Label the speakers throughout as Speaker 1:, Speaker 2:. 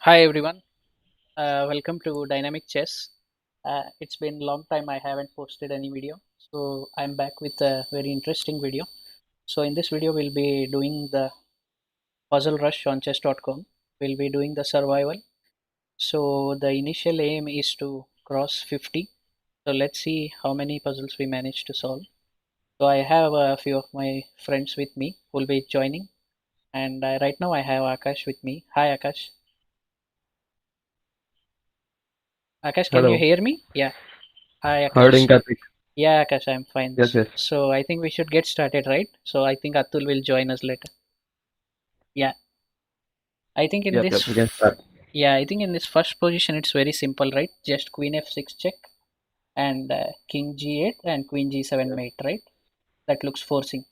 Speaker 1: Hi everyone, welcome to Dynamic Chess. It's been a long time I haven't posted any video, so I'm back with a very interesting video. So in this video we'll be doing the puzzle rush on chess.com. We'll be doing the survival. So the initial aim is to cross 50. So let's see how many puzzles we manage to solve. So I have a few of my friends with me who will be joining, and right now I have Akash with me. Hi Akash. Akash, can you
Speaker 2: Hello.
Speaker 1: hear me? Yeah. Hi
Speaker 2: How are you
Speaker 1: Akash.
Speaker 2: doing, Karthik?
Speaker 1: Yeah, Akash, I'm fine.
Speaker 2: Yes, yes.
Speaker 1: So I think we should get started, right? So I think Atul will join us later. Yeah, I think in
Speaker 2: Yep,
Speaker 1: this,
Speaker 2: yep. We can start.
Speaker 1: yeah, I think in this first position it's very simple, right? Just Queen F6 check and King G8 and Queen G7
Speaker 2: Yeah,
Speaker 1: mate, right? That looks forcing.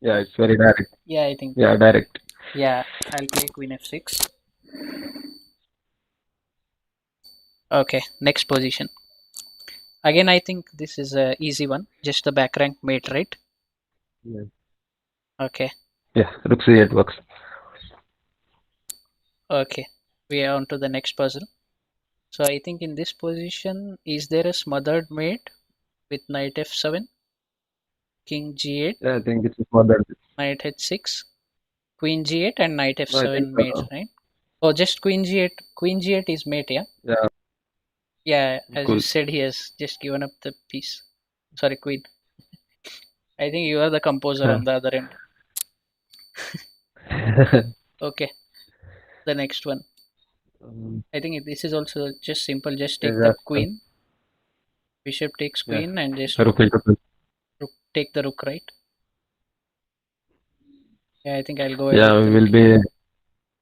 Speaker 2: yeah, it's very direct.
Speaker 1: Yeah, I think.
Speaker 2: Yeah, direct.
Speaker 1: Yeah, I'll play Queen F6. Okay, next position. Again, I think this is a easy one. Just the back rank mate, right?
Speaker 2: Yeah,
Speaker 1: Okay,
Speaker 2: yeah. Rook C8 works.
Speaker 1: okay. We are on to the next puzzle. So I think in this position, is there a smothered mate with knight f7, king g8,
Speaker 2: Yeah, I think it's more than this.
Speaker 1: knight h6, queen g8, and knight
Speaker 2: No, I think,
Speaker 1: f7 mate, right? Oh, just queen g8. Queen g8 is mate, yeah?
Speaker 2: yeah,
Speaker 1: Yeah, as you
Speaker 2: cool.
Speaker 1: said, he has just given up the piece. Sorry, queen. I think you are the composer on the other end. Okay, the next one. I think this is also just simple. Just take the
Speaker 2: yeah,
Speaker 1: queen. Bishop takes
Speaker 2: yeah.
Speaker 1: queen and just
Speaker 2: Rook into queen.
Speaker 1: take the rook, right? Yeah, I think I'll go ahead
Speaker 2: Yeah,
Speaker 1: with
Speaker 2: we will
Speaker 1: rook.
Speaker 2: be.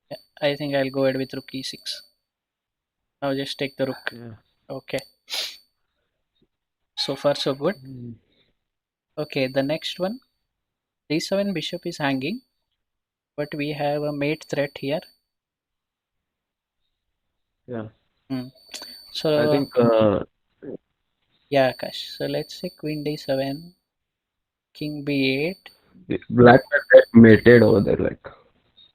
Speaker 1: Yeah, I think I'll go ahead with rook e6. Now just take the rook.
Speaker 2: Yeah.
Speaker 1: Okay, so far so good.
Speaker 2: Mm,
Speaker 1: Okay, the next one. D7 bishop is hanging, but we have a mate threat here.
Speaker 2: yeah.
Speaker 1: Hmm.
Speaker 2: I
Speaker 1: So
Speaker 2: think
Speaker 1: yeah, Akash. So let's say queen d7, king b8.
Speaker 2: black will get mated over there. Like,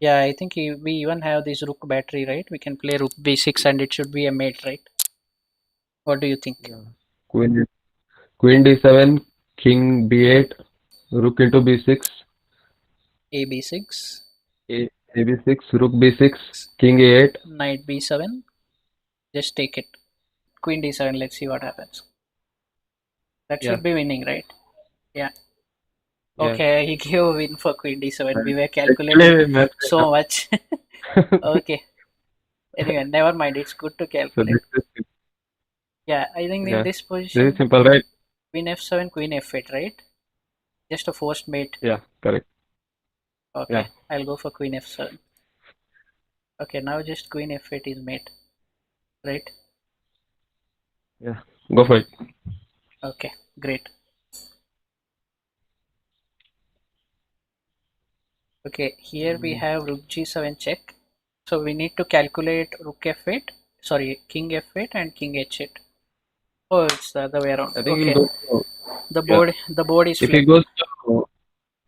Speaker 1: Yeah, I think we even have this rook battery, right? We can play rook b6 and it should be a mate, right? What do you think?
Speaker 2: yeah. Queen, Queen D7, King B8, Rook into B6,
Speaker 1: A b6,
Speaker 2: A B6, Rook B6, King A8.
Speaker 1: knight b7. Just take it. Queen d7. Let's see what happens. That
Speaker 2: Yeah,
Speaker 1: should be winning, right? Yeah.
Speaker 2: yeah.
Speaker 1: Okay, he gave a win for queen d7. We were calculating
Speaker 2: Actually, we messed it
Speaker 1: so
Speaker 2: up.
Speaker 1: much. Okay. Anyway, never mind. It's good to
Speaker 2: So
Speaker 1: calculate.
Speaker 2: this is,
Speaker 1: Yeah, I think in
Speaker 2: yeah,
Speaker 1: this
Speaker 2: this is
Speaker 1: position,
Speaker 2: simple, right?
Speaker 1: queen f7, queen f8, right? Just a forced mate.
Speaker 2: Yeah, correct.
Speaker 1: Okay,
Speaker 2: Yeah,
Speaker 1: I'll go for queen f7. Okay, now just queen f8 is mate, right?
Speaker 2: yeah. Go for it.
Speaker 1: Okay, great. Okay, here we
Speaker 2: Mm,
Speaker 1: have rook g7 check. So we need to calculate rook f8, sorry, king f8 and king h8. Oh, it's the other way around.
Speaker 2: I think
Speaker 1: Okay,
Speaker 2: he'll go to,
Speaker 1: the
Speaker 2: yeah.
Speaker 1: board is
Speaker 2: If he
Speaker 1: flipped.
Speaker 2: goes to,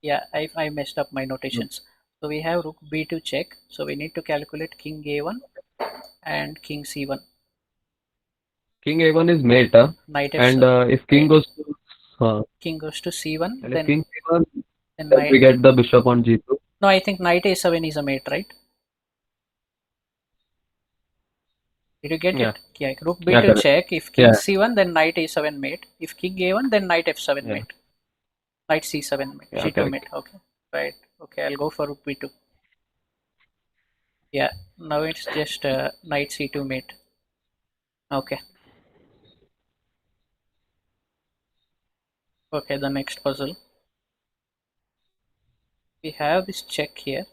Speaker 1: Yeah, I messed up my notations. So we have rook b2 check. So we need to calculate king a1 and king c1.
Speaker 2: King A1 is mate, huh?
Speaker 1: Knight
Speaker 2: And
Speaker 1: f7
Speaker 2: if king
Speaker 1: mate.
Speaker 2: goes to,
Speaker 1: King goes to c1,
Speaker 2: and if king C1,
Speaker 1: then
Speaker 2: then we
Speaker 1: knight.
Speaker 2: get the bishop on G2.
Speaker 1: No, I think knight a7 is a mate, right? Did you get
Speaker 2: Yeah,
Speaker 1: it? Yeah, rook
Speaker 2: yeah,
Speaker 1: b2
Speaker 2: correct.
Speaker 1: check. If king
Speaker 2: Yeah,
Speaker 1: c1, then knight a7 mate. If king a1, then knight f7
Speaker 2: yeah,
Speaker 1: mate. Knight c7 mate.
Speaker 2: yeah,
Speaker 1: g2
Speaker 2: correct.
Speaker 1: mate. Okay, right. Okay, I'll go for rook b2. Yeah, now it's just knight c2 mate. Okay, okay, the next puzzle. We have this check here.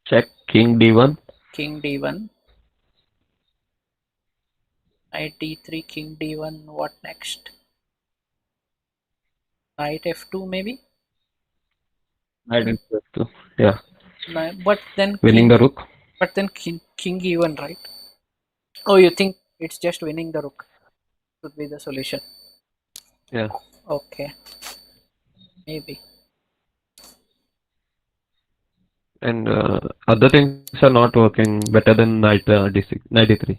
Speaker 2: Check king D1.
Speaker 1: King d1, knight d3, king d1. What next? Knight f2 maybe?
Speaker 2: Knight into F2. Yeah,
Speaker 1: No, but then
Speaker 2: winning the rook.
Speaker 1: king e1, right? Oh, you think it's just winning the rook should be the solution?
Speaker 2: Yeah,
Speaker 1: Okay, maybe.
Speaker 2: And other things are not working better than D6, knight D3.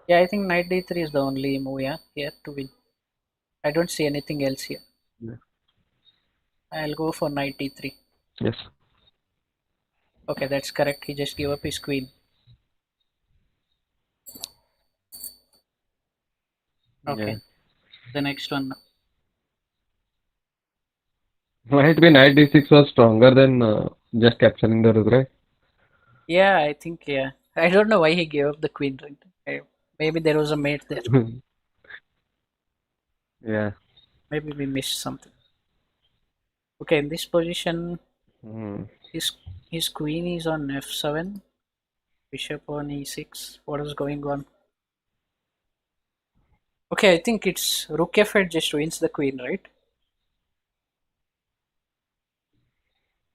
Speaker 1: Yeah, I think knight d3 is the only move, yeah, here to win. I don't see anything else here.
Speaker 2: Yeah.
Speaker 1: I'll go for knight d3.
Speaker 2: Yes.
Speaker 1: Okay, that's correct. He just gave up his queen. Okay,
Speaker 2: Yeah.
Speaker 1: the next one.
Speaker 2: Might be knight D6 was stronger than just capturing the rook, right?
Speaker 1: Yeah, I think, yeah. I don't know why he gave up the queen, right? Maybe there was a mate there.
Speaker 2: Yeah.
Speaker 1: Maybe we missed something. Okay, in this position,
Speaker 2: Hmm.
Speaker 1: his his queen is on f7, bishop on e6. What is going on? Okay, I think it's rook f8 just wins the queen, right?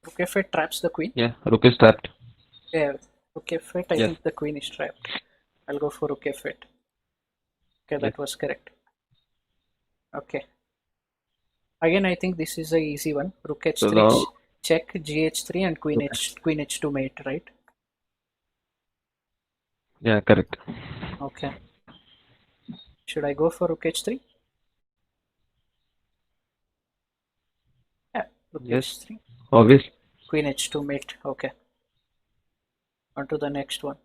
Speaker 1: Rook f8 traps the queen.
Speaker 2: Yeah. Rook is trapped.
Speaker 1: Yeah, rook f8. I
Speaker 2: Yes.
Speaker 1: think the queen is trapped. I'll go for rook f8. Okay,
Speaker 2: Yes.
Speaker 1: that was correct. Okay. Again, I think this is a easy one. Rook
Speaker 2: So
Speaker 1: h3
Speaker 2: now,
Speaker 1: check, gh3 and
Speaker 2: okay.
Speaker 1: queen h2 mate, right?
Speaker 2: Yeah, correct.
Speaker 1: Okay. Should I go for rook h3? Yeah, rook
Speaker 2: Yes.
Speaker 1: h3,
Speaker 2: Obvious.
Speaker 1: queen h2 mate. Okay. On to the next one.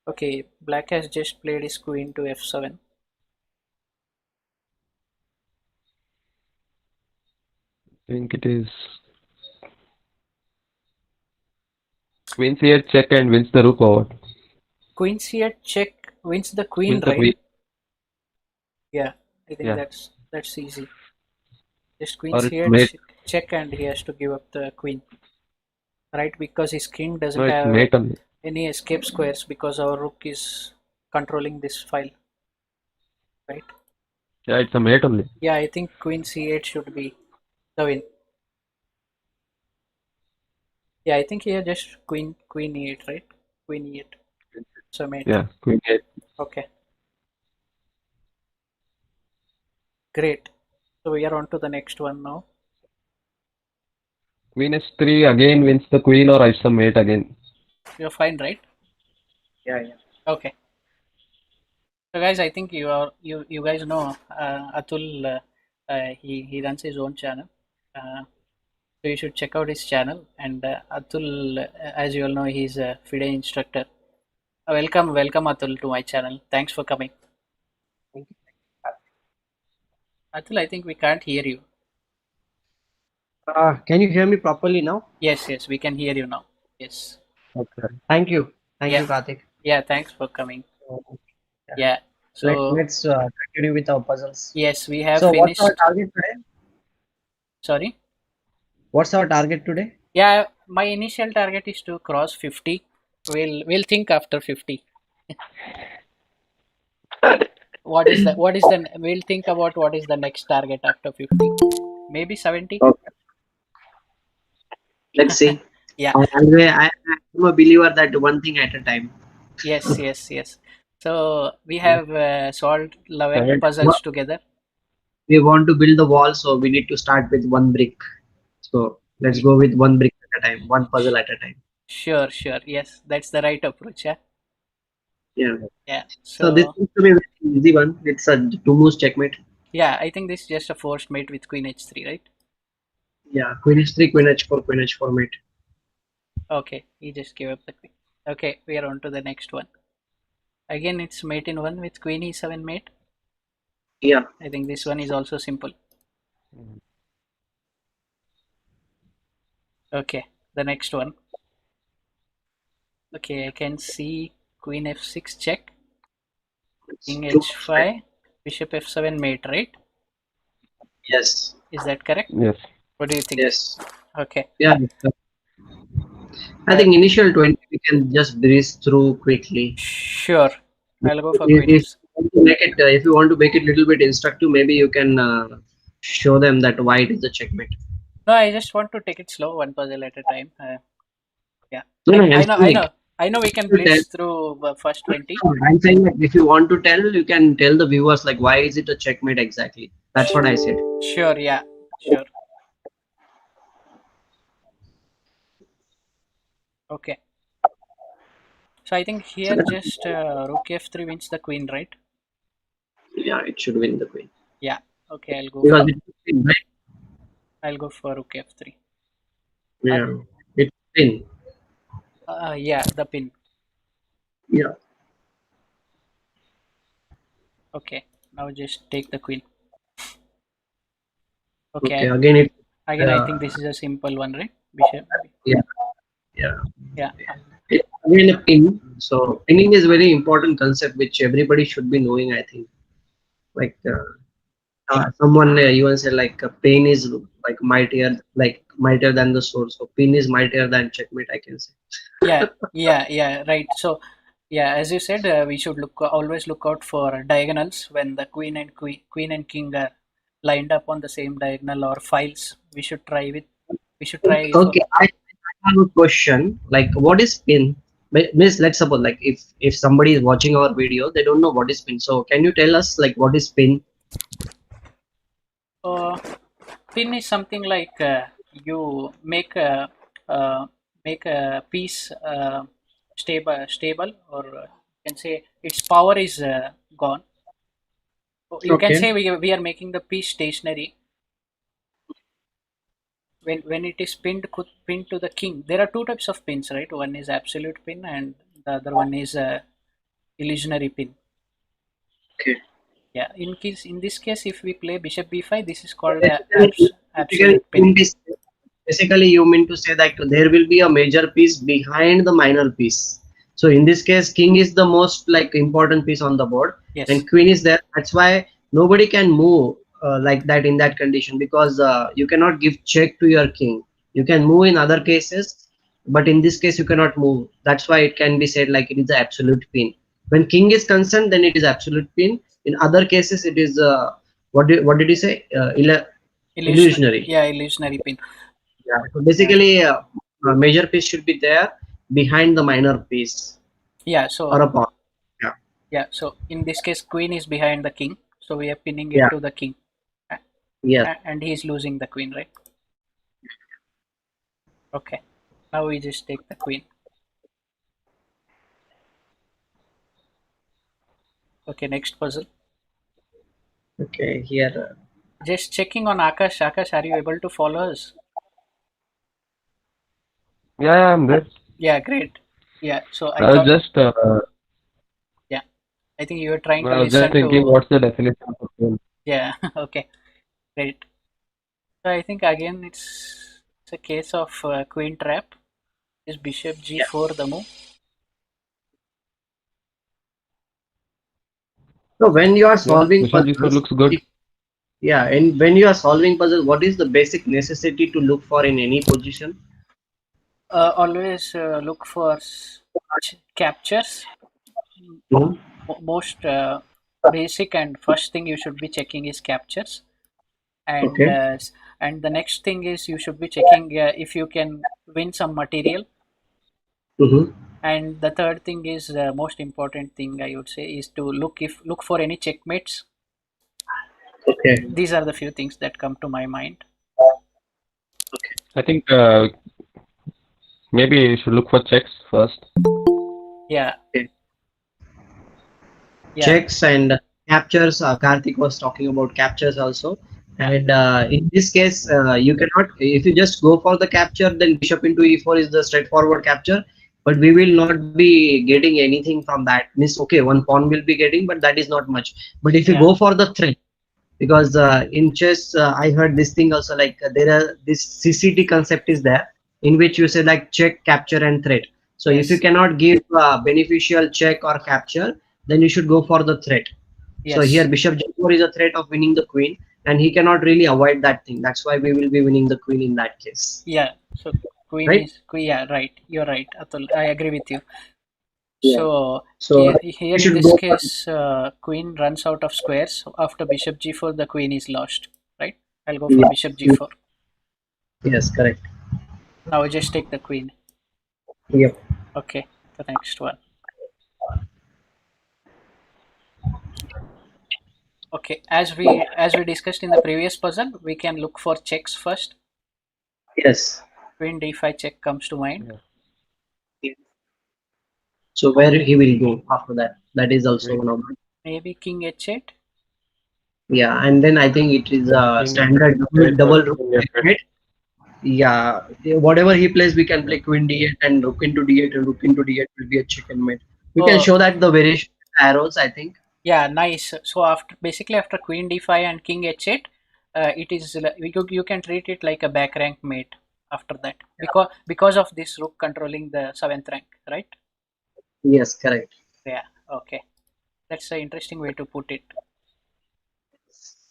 Speaker 1: Okay, black has just played his queen to f7.
Speaker 2: I think it is queen c8 check and wins the rook over.
Speaker 1: Queen c8 check wins the queen,
Speaker 2: Wins the
Speaker 1: right?
Speaker 2: queen.
Speaker 1: Yeah, I think
Speaker 2: Yeah.
Speaker 1: that's easy. Just queen
Speaker 2: Or it's
Speaker 1: c8
Speaker 2: mate.
Speaker 1: check and he has to give up the queen, right? Because his king
Speaker 2: No,
Speaker 1: doesn't
Speaker 2: it's
Speaker 1: have
Speaker 2: mate only.
Speaker 1: any escape squares because our rook is controlling this file, right?
Speaker 2: Yeah, it's a mate only.
Speaker 1: Yeah, I think queen c8 should be the win. Yeah, I think here just queen e8, right? Queen e8. So mate.
Speaker 2: Yeah. Queen a8.
Speaker 1: Okay, great. So we are on to the next one now.
Speaker 2: Queen h3 again wins the queen or it's a mate again.
Speaker 1: You're fine, right?
Speaker 3: Yeah, yeah.
Speaker 1: Okay. So guys, I think you guys know Atul. He runs his own channel. So you should check out his channel. And Atul, as you all know, he's a FIDE instructor. Welcome Atul to my channel. Thanks for coming.
Speaker 3: Thank you.
Speaker 1: Atul, I think we can't hear you.
Speaker 3: Can you hear me properly now?
Speaker 1: Yes, we can hear you now. Yes.
Speaker 3: Okay. Thank you. Thank
Speaker 1: Yeah,
Speaker 3: you, Karthik.
Speaker 1: yeah. Thanks for coming.
Speaker 3: So, yeah.
Speaker 1: Yeah. So
Speaker 3: Let's continue with our puzzles.
Speaker 1: yes, we have
Speaker 3: So, what's our
Speaker 1: finished.
Speaker 3: target today?
Speaker 1: Sorry.
Speaker 3: What's our target today?
Speaker 1: Yeah, my initial target is to cross 50. We'll think after 50. What is the we'll think about what is the next target after 50. Maybe 70.
Speaker 3: Okay. Let's see.
Speaker 1: Yeah.
Speaker 3: I'm a believer that one thing at a time.
Speaker 1: Yes. So we
Speaker 2: Yes.
Speaker 1: have solved 11
Speaker 2: Seven.
Speaker 1: puzzles together.
Speaker 3: We want to build the wall, so we need to start with one brick. So, let's
Speaker 1: Ye-
Speaker 3: go with one brick at a time, one puzzle at a time.
Speaker 1: Sure. Yes, that's the right approach. Yeah.
Speaker 3: Yeah.
Speaker 1: Yeah.
Speaker 3: So, this
Speaker 1: So
Speaker 3: seems to be a very easy one. It's a two moves checkmate.
Speaker 1: yeah, I think this is just a forced mate with queen h3, right?
Speaker 3: Yeah. Queen h3, queen h4, queen h4 mate.
Speaker 1: Okay, he just gave up the queen. Okay, we are on to the next one. Again, it's mate in one with queen e7 mate.
Speaker 3: Yeah.
Speaker 1: I think this one is also simple. Okay, the next one. Okay, I can see queen f6 check,
Speaker 3: It's
Speaker 1: king
Speaker 3: two moves check.
Speaker 1: h5, bishop f7 mate, right?
Speaker 3: Yes.
Speaker 1: Is that correct?
Speaker 2: Yes.
Speaker 1: What do you think?
Speaker 3: Yes.
Speaker 1: Okay,
Speaker 3: Yeah. I think initial 20 we can just breeze through quickly.
Speaker 1: sure. I'll go for
Speaker 3: If
Speaker 1: queen
Speaker 3: if
Speaker 1: f.
Speaker 3: you want to make it, if you want to make it a little bit instructive, maybe you can show them that why it is a checkmate.
Speaker 1: No, I just want to take it slow, one puzzle at a time. Yeah,
Speaker 3: No, no,
Speaker 1: I,
Speaker 3: I'm
Speaker 1: I know,
Speaker 3: saying
Speaker 1: I
Speaker 3: like
Speaker 1: know, I know. We can
Speaker 3: to tell.
Speaker 1: blitz through first 20.
Speaker 3: I'm saying like if you want to tell, you can tell the viewers like why is it a checkmate exactly. That's what I said.
Speaker 1: Sure, yeah, sure. Okay. So I think
Speaker 3: So
Speaker 1: here just rook f3 wins the queen, right?
Speaker 3: yeah, it should win the queen
Speaker 1: Yeah. Okay,
Speaker 3: because it's spin, right?
Speaker 1: I'll go for rook f3. Uh,
Speaker 3: Yeah, it's spin.
Speaker 1: yeah, the pin.
Speaker 3: Yeah.
Speaker 1: Okay. Now just take the queen.
Speaker 3: Okay.
Speaker 1: Okay.
Speaker 3: Again, it.
Speaker 1: Again, I think
Speaker 3: Uh,
Speaker 1: this is a simple one, right? Bishop.
Speaker 3: yeah. Yeah.
Speaker 1: Yeah.
Speaker 3: Again, a pin. So pinning is very important concept which everybody should be knowing. I think. Like someone even said like pain is mightier than the sword. So pin is mightier than checkmate. I can say.
Speaker 1: Yeah, right. So, yeah, as you said, we should always look out for diagonals when the queen and king are lined up on the same diagonal or files. We should try for
Speaker 3: Okay, I have a question. Like, what is pin? Miss, let's suppose like if somebody is watching our video, they don't know what is pin. So can you tell us like what is pin?
Speaker 1: uh, pin is something like you uh, make a piece stable, or you can say its power is gone. You can
Speaker 3: Okay.
Speaker 1: say we are making the piece stationary when it is pinned to the king. There are two types of pins, right? One is absolute pin and the other one is illusionary pin.
Speaker 3: Okay.
Speaker 1: Yeah, in this case, if we play bishop b5, this is called
Speaker 3: Basically,
Speaker 1: absolute pin.
Speaker 3: basically, you mean to say that there will be a major piece behind the minor piece. So in this case, king is the most like important piece on the board,
Speaker 1: Yes.
Speaker 3: and queen is there. That's why nobody can move like that in that condition because you cannot give check to your king. You can move in other cases, but in this case you cannot move. That's why it can be said like it is the absolute pin. When king is concerned, then it is absolute pin. In other cases, it is what did you say? Illusionary.
Speaker 1: Yeah, illusionary pin.
Speaker 3: Yeah. So
Speaker 1: Yeah.
Speaker 3: basically, a major piece should be there behind the minor piece
Speaker 1: Yeah,
Speaker 3: or
Speaker 1: so
Speaker 3: a pawn. Yeah.
Speaker 1: so in this case, queen is behind the king, so we are pinning it
Speaker 3: Yeah.
Speaker 1: to the king.
Speaker 3: Yes.
Speaker 1: And he is losing the queen, right? Okay. Now we just take the queen. Okay, next puzzle.
Speaker 3: Okay. Here.
Speaker 1: Just checking on Akash. Akash, are you able to follow us?
Speaker 2: Yeah, I'm there.
Speaker 1: Yeah, great. Yeah, so I
Speaker 2: I was
Speaker 1: thought,
Speaker 2: just
Speaker 1: yeah, I think you were trying to
Speaker 2: I was just
Speaker 1: listen
Speaker 2: thinking,
Speaker 1: to,
Speaker 2: what's the definition of pain?
Speaker 1: yeah, okay, great. So I think again it's a case of queen trap. Is bishop
Speaker 3: Yeah.
Speaker 1: g4 the move?
Speaker 3: So when you are
Speaker 2: Yeah,
Speaker 3: solving
Speaker 2: Bishop G4
Speaker 3: puzzles,
Speaker 2: looks good.
Speaker 3: yeah, and when you are solving puzzles, what is the basic necessity to look for in any position?
Speaker 1: Always look for captures.
Speaker 3: Mhm.
Speaker 1: Most basic and first thing you should be checking is captures, and
Speaker 3: Okay.
Speaker 1: uh, and the next thing is you should be checking if you can win some material.
Speaker 3: Mm-hmm.
Speaker 1: And the third thing is the most important thing I would say is to look for any checkmates.
Speaker 3: Okay.
Speaker 1: These are the few things that come to my mind.
Speaker 3: Okay.
Speaker 2: I think maybe you should look for checks first.
Speaker 1: Yeah,
Speaker 3: Okay.
Speaker 1: yeah,
Speaker 3: Checks and captures. Karthik was talking about captures also.
Speaker 1: yeah,
Speaker 3: And in this case, you cannot, if you just go for the capture, then bishop into e4 is the straightforward capture. But we will not be getting anything from that. Means, okay, one pawn will be getting, but that is not much. But if you
Speaker 1: yeah,
Speaker 3: go for the threat, because in chess, I heard this thing also like there are this CCT concept is there in which you say like check, capture, and threat. So if you
Speaker 1: yes,
Speaker 3: cannot give beneficial check or capture, then you should go for the threat. So here
Speaker 1: yes,
Speaker 3: bishop g4 is a threat of winning the queen, and he cannot really avoid that thing. That's why we will be winning the queen in that case,
Speaker 1: yeah. So
Speaker 3: right?
Speaker 1: yeah, right. You're right, Atul. I agree with you.
Speaker 3: Yeah.
Speaker 1: So
Speaker 3: So
Speaker 1: here
Speaker 3: we
Speaker 1: in
Speaker 3: should
Speaker 1: this
Speaker 3: go for
Speaker 1: case, queen runs out of squares. After bishop g4, the queen is lost, right? I'll go for
Speaker 3: yeah.
Speaker 1: bishop g4.
Speaker 3: Yes, correct.
Speaker 1: Now I just take the queen.
Speaker 3: Yep.
Speaker 1: Okay, the next one. Okay, as we discussed in the previous puzzle, we can look for checks first.
Speaker 3: Yes.
Speaker 1: Queen d5 check comes to mind.
Speaker 2: Yeah.
Speaker 3: So where he will go after that? That is also one of the,
Speaker 1: Maybe king h8.
Speaker 3: yeah. And then I think it is
Speaker 2: Yeah,
Speaker 3: a
Speaker 2: king
Speaker 3: standard
Speaker 2: F8 or
Speaker 3: double rook
Speaker 2: king F8.
Speaker 3: checkmate. Yeah, whatever he plays, we can
Speaker 2: Yeah.
Speaker 3: play queen d8 and rook into d8 and rook into d8 will be a checkmate. We can
Speaker 1: Oh,
Speaker 3: show that the variation arrows, I think.
Speaker 1: yeah, nice. So after basically after queen d5 and king h8, it is you can treat it like a back rank mate after that because of this rook controlling the seventh rank, right?
Speaker 3: Yes, correct.
Speaker 1: Yeah. Okay. That's an interesting way to put it.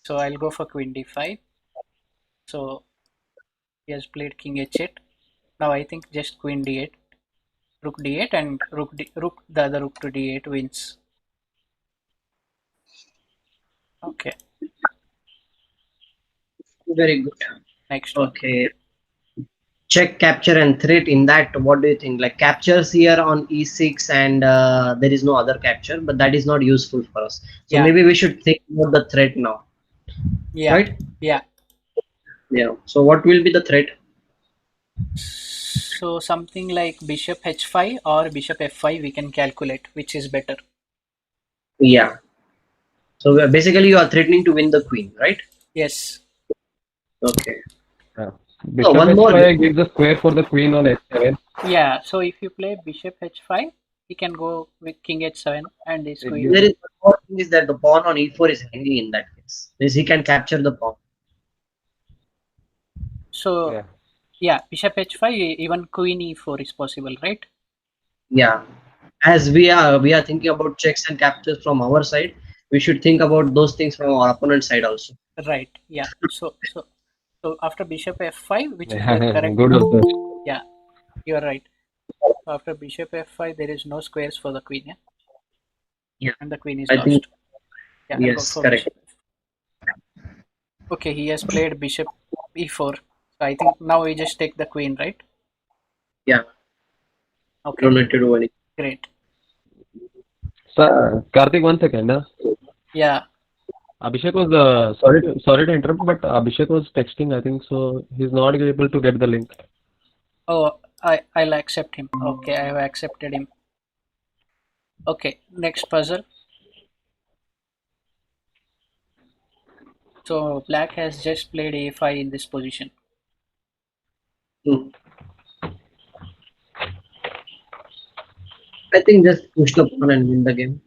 Speaker 1: So I'll go for queen d5. So he has played king h8. Now I think just queen d8, rook d8, and rook the other rook to d8 wins. Okay.
Speaker 3: Very good.
Speaker 1: Next one.
Speaker 3: Okay. Check, capture, and threat. In that, what do you think? Like captures here on e6, and there is no other capture, but that is not useful for us. So
Speaker 1: Yeah.
Speaker 3: maybe we should think about the threat now,
Speaker 1: Yeah.
Speaker 3: right?
Speaker 1: Yeah.
Speaker 3: Yeah. So what will be the threat?
Speaker 1: So something like bishop h5 or bishop f5 we can calculate which is better.
Speaker 3: Yeah. So basically, you are threatening to win the queen, right?
Speaker 1: Yes.
Speaker 3: Okay.
Speaker 2: Yeah.
Speaker 3: So
Speaker 2: Bishop
Speaker 3: one more.
Speaker 2: H5 gives a square for the queen on H7.
Speaker 1: Yeah. So if you play bishop h5, you can go with king h7 and this
Speaker 2: It
Speaker 1: queen.
Speaker 2: gives
Speaker 3: There is one more thing is that the pawn on e4 is hanging in that case. Means he can capture the pawn.
Speaker 1: So
Speaker 2: yeah.
Speaker 1: yeah, bishop h5 even queen e4 is possible, right?
Speaker 3: Yeah. As we are thinking about checks and captures from our side, we should think about those things from our opponent's side also.
Speaker 1: Right. Yeah. So after bishop f5, which is the
Speaker 2: Yeah.
Speaker 1: correct?
Speaker 2: Good also.
Speaker 1: Yeah, you are right. So after bishop f5, there is no squares for the queen, yeah,
Speaker 3: Yeah.
Speaker 1: and the queen is
Speaker 3: I think
Speaker 1: lost. Yeah, I'll go
Speaker 3: yes,
Speaker 1: for
Speaker 3: correct.
Speaker 1: bishop. Okay, he has played bishop e4. So I think now we just take the queen, right?
Speaker 3: Yeah. You
Speaker 1: Okay,
Speaker 3: don't need to do anything.
Speaker 1: great.
Speaker 2: So, Karthik, 1 second.
Speaker 1: Yeah.
Speaker 2: Abhishek was sorry to interrupt, but Abhishek was texting. I think so. He's not able to get the link.
Speaker 1: Oh, I'll accept him. Okay, I have accepted him. Okay, next puzzle. So black has just played a5 in this position.
Speaker 3: Hmm. I think just push the pawn and win the game.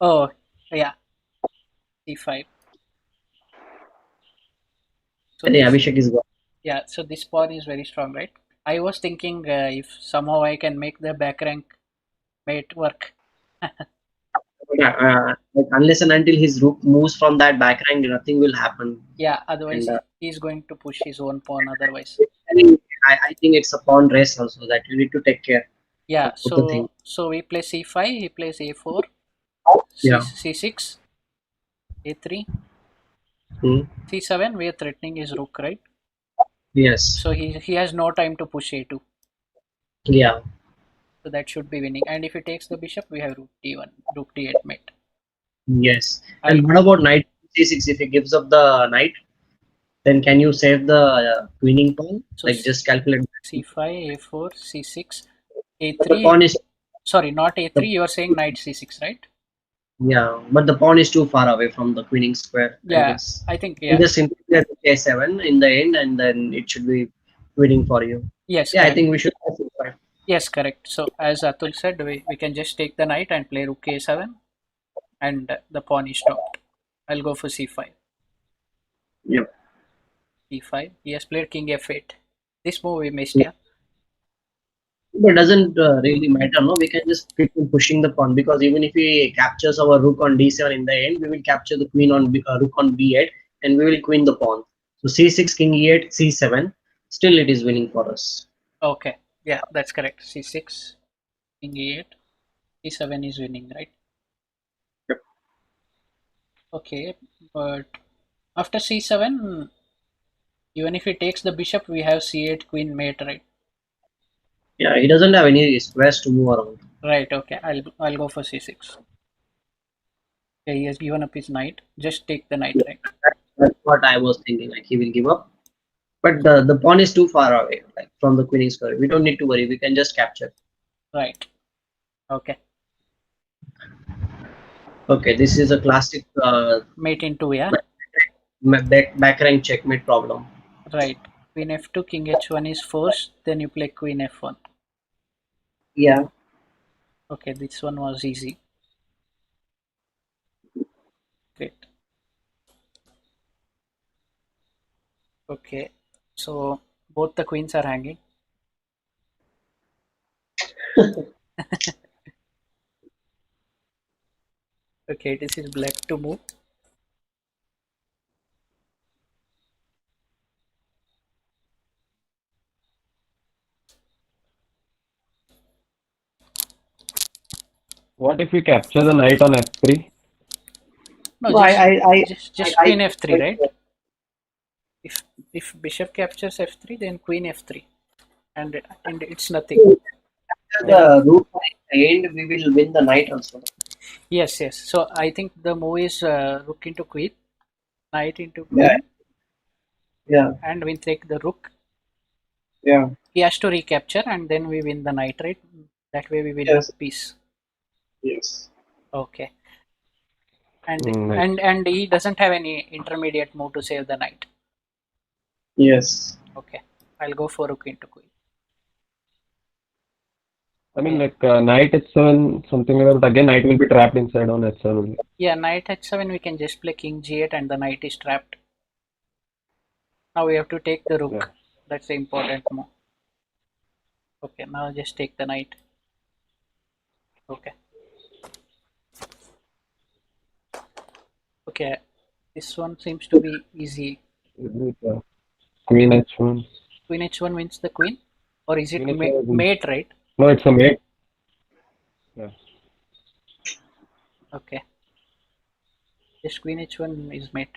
Speaker 1: Oh, yeah, c5. So
Speaker 3: I think
Speaker 1: this,
Speaker 3: Abhishek is gone.
Speaker 1: yeah, so this pawn is very strong, right? I was thinking if somehow I can make the back rank mate work.
Speaker 3: Yeah, like unless and until his rook moves from that back rank, nothing will happen.
Speaker 1: Yeah, otherwise
Speaker 3: And
Speaker 1: he's going to push his own pawn otherwise.
Speaker 3: I think I think it's a pawn race also that you need to take care
Speaker 1: Yeah,
Speaker 3: of both the things.
Speaker 1: so we play c5, he plays a4,
Speaker 3: Yeah.
Speaker 1: c6, a3,
Speaker 3: Hmm.
Speaker 1: c7, we are threatening his rook, right?
Speaker 3: Yes.
Speaker 1: So he has no time to push a2.
Speaker 3: Yeah.
Speaker 1: So that should be winning. And if he takes the bishop, we have rook d1, rook d8 mate.
Speaker 3: Yes.
Speaker 1: I'll
Speaker 3: And what about knight c6? If he gives up the knight, then can you save the winning pawn?
Speaker 1: so
Speaker 3: Like just calculate.
Speaker 1: c5, a4, c6,
Speaker 3: But the
Speaker 1: a3.
Speaker 3: pawn is
Speaker 1: Sorry, not
Speaker 3: the
Speaker 1: a3. You are saying knight c6, right?
Speaker 3: yeah, but the pawn is too far away from the queening square, I
Speaker 1: Yeah,
Speaker 3: guess.
Speaker 1: I think
Speaker 3: You
Speaker 1: yeah.
Speaker 3: just simply play the k7 in the end, and then it should be winning for you.
Speaker 1: Yes,
Speaker 3: Yeah, I
Speaker 1: correct.
Speaker 3: think we should go c5.
Speaker 1: Yes, correct. So as Atul said, we can just take the knight and play rook a7 and the pawn is stopped. I'll go for c5.
Speaker 3: Yep.
Speaker 1: c5. He has played king f8. This move we missed, yeah?
Speaker 3: But doesn't really matter, no? We can just keep on pushing the pawn because even if he captures our rook on d7 in the end, we will capture the queen on rook on b8 and we will queen the pawn. So c6, king e8, c7. Still, it is winning for us.
Speaker 1: Okay. Yeah, that's correct. c6, king e8, c7 is winning, right?
Speaker 3: Yep.
Speaker 1: Okay, but after c7, even if he takes the bishop, we have c8 queen mate, right?
Speaker 3: Yeah, he doesn't have any squares to move around.
Speaker 1: Right, okay. I'll go for c6. Okay, he has given up his knight. Just take the knight,
Speaker 3: Yeah,
Speaker 1: right?
Speaker 3: that's what I was thinking. Like he will give up, but the pawn is too far away, like from the queening square. We don't need to worry. We can just capture.
Speaker 1: Right. Okay.
Speaker 3: Okay, this is a classic
Speaker 1: Mate into, yeah.
Speaker 3: back rank checkmate problem.
Speaker 1: Right. Queen f2, king h1 is forced. Then you play queen f1.
Speaker 3: Yeah.
Speaker 1: Okay, this one was easy. Great. Okay. So both the queens are hanging. Okay, this is black to move.
Speaker 2: What if we capture the knight on f3?
Speaker 1: No,
Speaker 3: No,
Speaker 1: just queen f3,
Speaker 3: I
Speaker 1: right? If bishop captures f3, then queen f3, and it's nothing.
Speaker 3: after
Speaker 1: Then
Speaker 3: the rook end, we will win the knight also.
Speaker 1: yes. So I think the move is rook into queen, knight into
Speaker 3: Yeah,
Speaker 1: queen,
Speaker 3: yeah,
Speaker 1: and we take the rook.
Speaker 3: yeah.
Speaker 1: He has to recapture, and then we win the knight, right? That way we win a
Speaker 3: Yes,
Speaker 1: piece.
Speaker 3: yes,
Speaker 1: Okay. And
Speaker 2: Nice.
Speaker 1: and he doesn't have any intermediate move to save the knight.
Speaker 3: yes.
Speaker 1: Okay. I'll go for rook into queen.
Speaker 2: I mean,
Speaker 1: Okay.
Speaker 2: like knight h7, something like that. But again, knight will be trapped inside on h7 only.
Speaker 1: Yeah, knight h7, we can just play king g8 and the knight is trapped. Now we have to take the
Speaker 2: Yeah.
Speaker 1: rook. That's the important move. Okay, now just take the knight. Okay. Okay. This one seems to be easy.
Speaker 2: With, queen h1.
Speaker 1: Queen h1 wins the queen? Or is it
Speaker 2: Queen h1 wins.
Speaker 1: mate, right?
Speaker 2: No, it's a mate. Yeah.
Speaker 1: Okay. Just queen h1 is mate.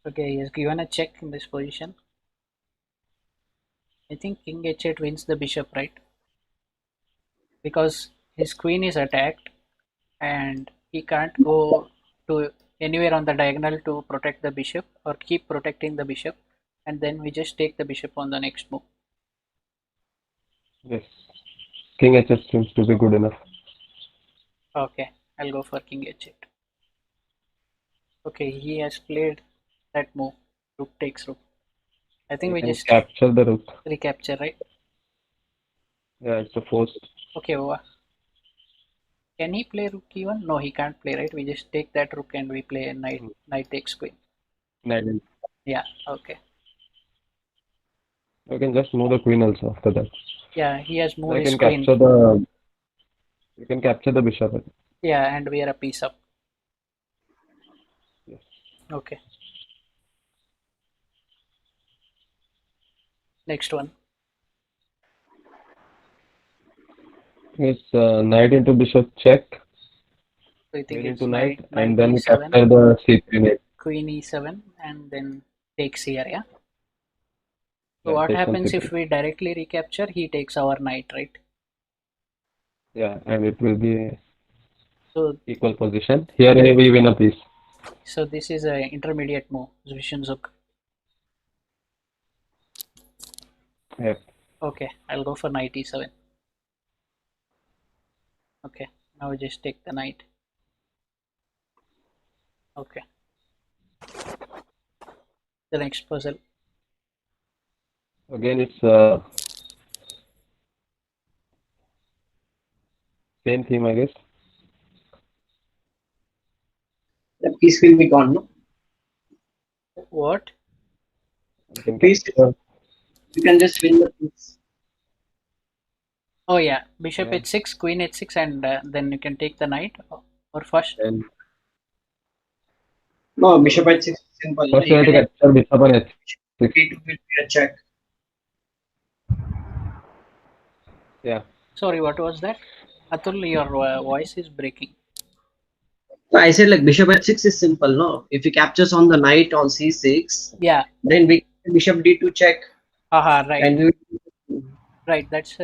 Speaker 1: Okay, he has given a check in this position. I think king h8 wins the bishop, right? Because his queen is attacked and he can't go to anywhere on the diagonal to protect the bishop or keep protecting the bishop, and then we just take the bishop on the next move.
Speaker 2: Yes. King h8 seems to be good enough.
Speaker 1: Okay, I'll go for king h8. Okay, he has played that move. Rook takes rook. I think
Speaker 2: We
Speaker 1: we
Speaker 2: can
Speaker 1: just
Speaker 2: capture the rook.
Speaker 1: recapture, right?
Speaker 2: Yeah, it's a force.
Speaker 1: Okay, can he play rook e1? No, he can't play, right? We just take that rook and we play knight takes queen.
Speaker 2: Knight.
Speaker 1: Yeah, okay.
Speaker 2: We can just move the queen also after that.
Speaker 1: Yeah, he has
Speaker 2: So
Speaker 1: moved
Speaker 2: I
Speaker 1: his
Speaker 2: can
Speaker 1: queen.
Speaker 2: capture the. You can capture the bishop.
Speaker 1: Yeah, and we are a piece up.
Speaker 2: Yes.
Speaker 1: Okay, next one.
Speaker 2: It's knight into bishop check.
Speaker 1: So I think
Speaker 2: Queen
Speaker 1: it's
Speaker 2: into knight,
Speaker 1: knight
Speaker 2: and then we
Speaker 1: e7,
Speaker 2: capture the c3 knight.
Speaker 1: queen e7, and then takes here, yeah? So
Speaker 2: Yeah,
Speaker 1: what
Speaker 2: takes on
Speaker 1: happens
Speaker 2: c3.
Speaker 1: if we directly recapture? He takes our knight, right?
Speaker 2: Yeah, and it will be
Speaker 1: So
Speaker 2: equal position. Here we win a piece.
Speaker 1: so this is a intermediate move, Zwishinzuk.
Speaker 2: Yeah.
Speaker 1: Okay, I'll go for knight e7. Okay, now we just take the knight. Okay, the next puzzle.
Speaker 2: Again, it's same theme, I guess.
Speaker 3: The piece will be gone, no?
Speaker 1: What?
Speaker 2: We
Speaker 3: The
Speaker 2: can
Speaker 3: piece,
Speaker 2: capture.
Speaker 3: you can just win the piece.
Speaker 1: Oh yeah, bishop
Speaker 2: Yeah,
Speaker 1: h6, queen h6, and then you can take the knight. Or first,
Speaker 2: and
Speaker 3: No, bishop h6 is simple. No?
Speaker 2: first we
Speaker 3: You
Speaker 2: have to
Speaker 3: can
Speaker 2: capture bishop on h6.
Speaker 3: d2 will be a check.
Speaker 2: Yeah.
Speaker 1: sorry, what was that? Atul, your voice is breaking.
Speaker 3: No, I said like bishop h6 is simple, no? If he captures on the knight on c6,
Speaker 1: Yeah,
Speaker 3: then we bishop d2 check,
Speaker 1: haha, right.
Speaker 3: and we
Speaker 1: Right, that's.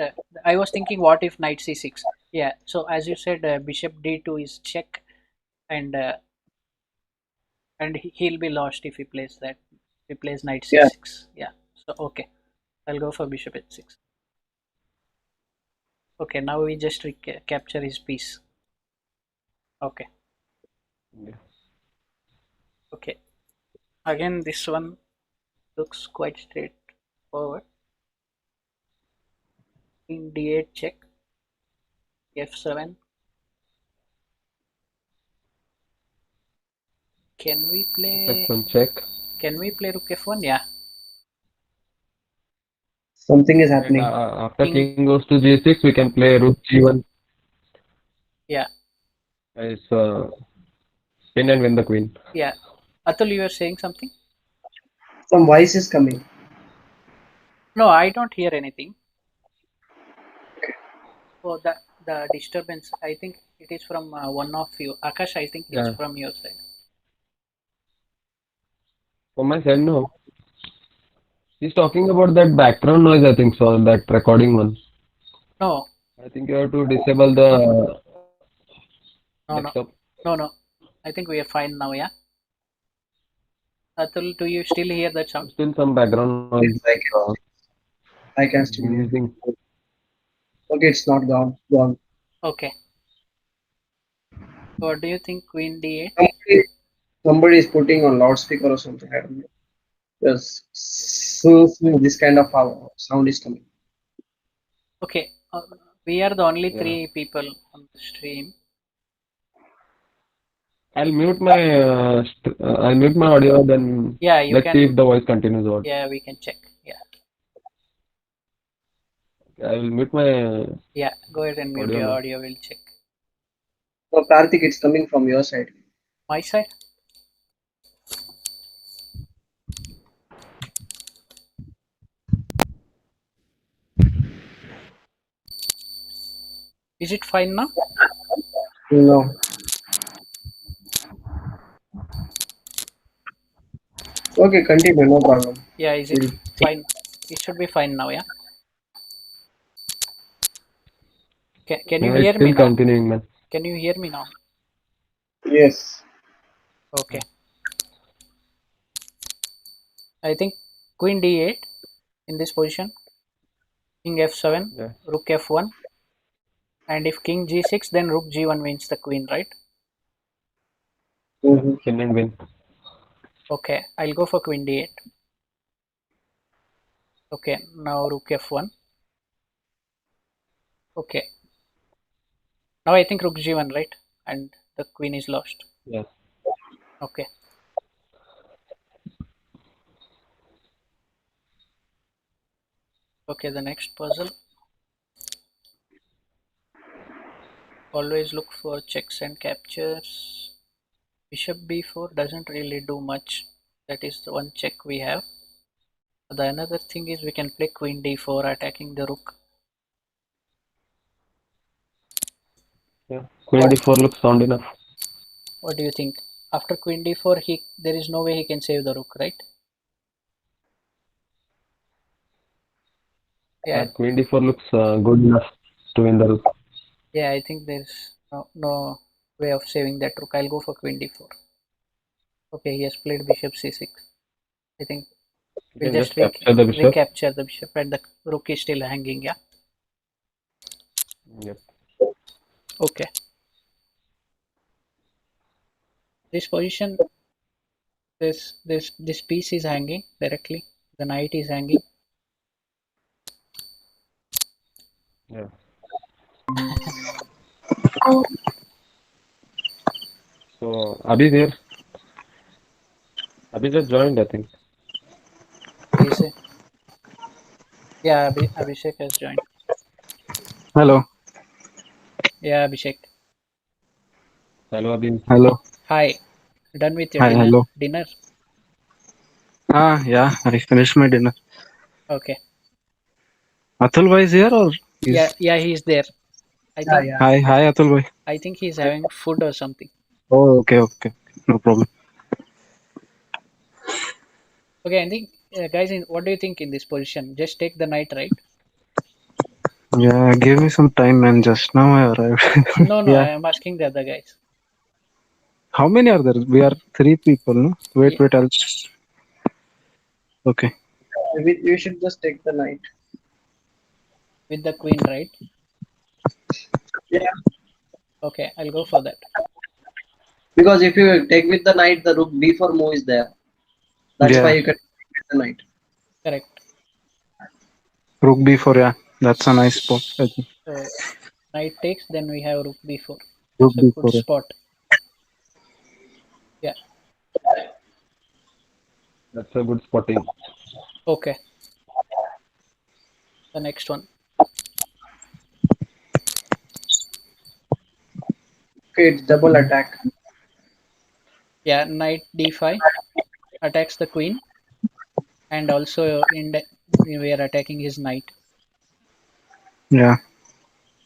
Speaker 1: I was thinking, what if knight c6? Yeah. So as you said, bishop d2 is check, and he'll be lost if he plays that. If he plays knight
Speaker 3: yeah.
Speaker 1: c6. Yeah. So okay. I'll go for bishop h6. Okay, now we just capture his piece. Okay,
Speaker 2: Yeah.
Speaker 1: okay. Again, this one looks quite straightforward. Queen d8 check, f7. Can we play?
Speaker 2: F1 check.
Speaker 1: Can we play rook f1? Yeah.
Speaker 3: Something is
Speaker 2: And
Speaker 3: happening.
Speaker 2: after
Speaker 1: King.
Speaker 2: king goes to g6, we can play rook g1
Speaker 1: Yeah.
Speaker 2: as pin and win the queen.
Speaker 1: Yeah. Atul, you were saying something?
Speaker 3: Some voice is coming.
Speaker 1: No, I don't hear anything. So the disturbance, I think it is from one of you. Akash, I think it's
Speaker 2: Yeah.
Speaker 1: from your side.
Speaker 2: For my side, no. He's talking about that background noise, I think so, that recording one.
Speaker 1: No,
Speaker 2: I think you have to disable the
Speaker 1: no, no,
Speaker 2: desktop.
Speaker 1: no. I think we are fine now, yeah? Atul, do you still hear that sound?
Speaker 2: Still some background noise.
Speaker 3: Yes, I can still hear.
Speaker 2: Using.
Speaker 3: Okay, it's not gone. Gone.
Speaker 1: Okay. What do you think, Queen d8?
Speaker 3: Somebody is putting on loudspeaker or something. I don't know. Yes. So this kind of sound is coming.
Speaker 1: Okay, we are the only
Speaker 2: Yeah.
Speaker 1: 3 people on the stream.
Speaker 2: I'll mute my I'll mute my audio. Then
Speaker 1: Yeah, you
Speaker 2: let's see
Speaker 1: can.
Speaker 2: if the voice continues or.
Speaker 1: Yeah, we can check. Yeah,
Speaker 2: I will mute my
Speaker 1: yeah. Go ahead and mute
Speaker 2: audio
Speaker 1: your
Speaker 2: now.
Speaker 1: audio. We'll check.
Speaker 3: So Karthik, it's coming from your side.
Speaker 1: My side. Is it fine now?
Speaker 3: No. Okay, continue. No problem.
Speaker 1: Yeah, is it fine? It should be fine now, yeah? Can you
Speaker 2: Yeah,
Speaker 1: hear
Speaker 2: it's
Speaker 1: me
Speaker 2: still
Speaker 1: now?
Speaker 2: continuing, man.
Speaker 1: Can you hear me now?
Speaker 3: Yes.
Speaker 1: Okay. I think Queen d8 in this position, King f7,
Speaker 2: Yeah.
Speaker 1: Rook f1, and if King g6, then Rook g1 wins the Queen, right?
Speaker 2: Yeah.
Speaker 3: Mm-hmm.
Speaker 2: Pin and win.
Speaker 1: Okay, I'll go for Queen d8. Okay, now Rook f1. Okay, now I think Rook g1, right? And the Queen is lost.
Speaker 2: Yes.
Speaker 1: Okay. Okay, the next puzzle. Always look for checks and captures. Bishop b4 doesn't really do much. That is the one check we have. The another thing is we can play Queen d4 attacking the rook.
Speaker 2: Yeah. Queen d4 looks sound enough.
Speaker 1: What do you think? After Queen d4, there is no way he can save the rook, right? Yeah,
Speaker 2: Queen d4 looks good enough to win the rook.
Speaker 1: yeah. I think there's no way of saving that rook. I'll go for Queen d4. Okay, he has played Bishop c6. I think
Speaker 2: You
Speaker 1: we'll
Speaker 2: can
Speaker 1: just
Speaker 2: just capture the bishop.
Speaker 1: recapture the bishop, and the rook is still hanging. Yeah.
Speaker 2: Yep.
Speaker 1: Okay. This position, this piece is hanging directly. The knight is hanging.
Speaker 2: Yeah. So Abhi's here. Abhi just joined, I think.
Speaker 1: Is it? Yeah, Abhishek has joined.
Speaker 4: Hello.
Speaker 1: Yeah, Abhishek.
Speaker 2: Hello, Abhi.
Speaker 4: Hello.
Speaker 1: Hi. Done with your
Speaker 4: Hi.
Speaker 1: dinner?
Speaker 4: Hello.
Speaker 1: Dinner?
Speaker 4: Yeah. I finished my dinner.
Speaker 1: Okay.
Speaker 4: Atul bhai is here or
Speaker 1: Yeah,
Speaker 4: is?
Speaker 1: yeah, he's there. I
Speaker 3: Yeah,
Speaker 1: think
Speaker 3: yeah.
Speaker 4: Hi. Hi, Atul bhai.
Speaker 1: he's having food or something.
Speaker 4: Oh, okay. Okay. No problem.
Speaker 1: Okay, I think guys, what do you think in this position? Just take the knight, right?
Speaker 4: Yeah. Give me some time, man. Just now I arrived.
Speaker 1: No, I
Speaker 4: Yeah.
Speaker 1: am asking the other guys.
Speaker 4: How many are there? We are 3 people. No. Wait.
Speaker 1: Yeah,
Speaker 4: Wait. I'll. Just... Okay.
Speaker 3: You should just take the knight.
Speaker 1: with the queen, right?
Speaker 3: Yeah,
Speaker 1: Okay, I'll go for that.
Speaker 3: because if you take with the knight, the rook b4 move is there. That's why
Speaker 4: Yeah,
Speaker 3: you can take with the knight.
Speaker 1: Correct.
Speaker 4: rook b4. Yeah, that's a nice spot. I think.
Speaker 1: So knight takes, then we have rook b4.
Speaker 4: Rook
Speaker 1: That's a good
Speaker 4: b4. Yeah.
Speaker 1: spot. Yeah.
Speaker 2: That's a good spotting.
Speaker 1: Okay. The next one.
Speaker 3: Okay, it's double attack.
Speaker 1: Yeah, knight d5 attacks the queen, and also we are attacking his knight,
Speaker 4: Yeah.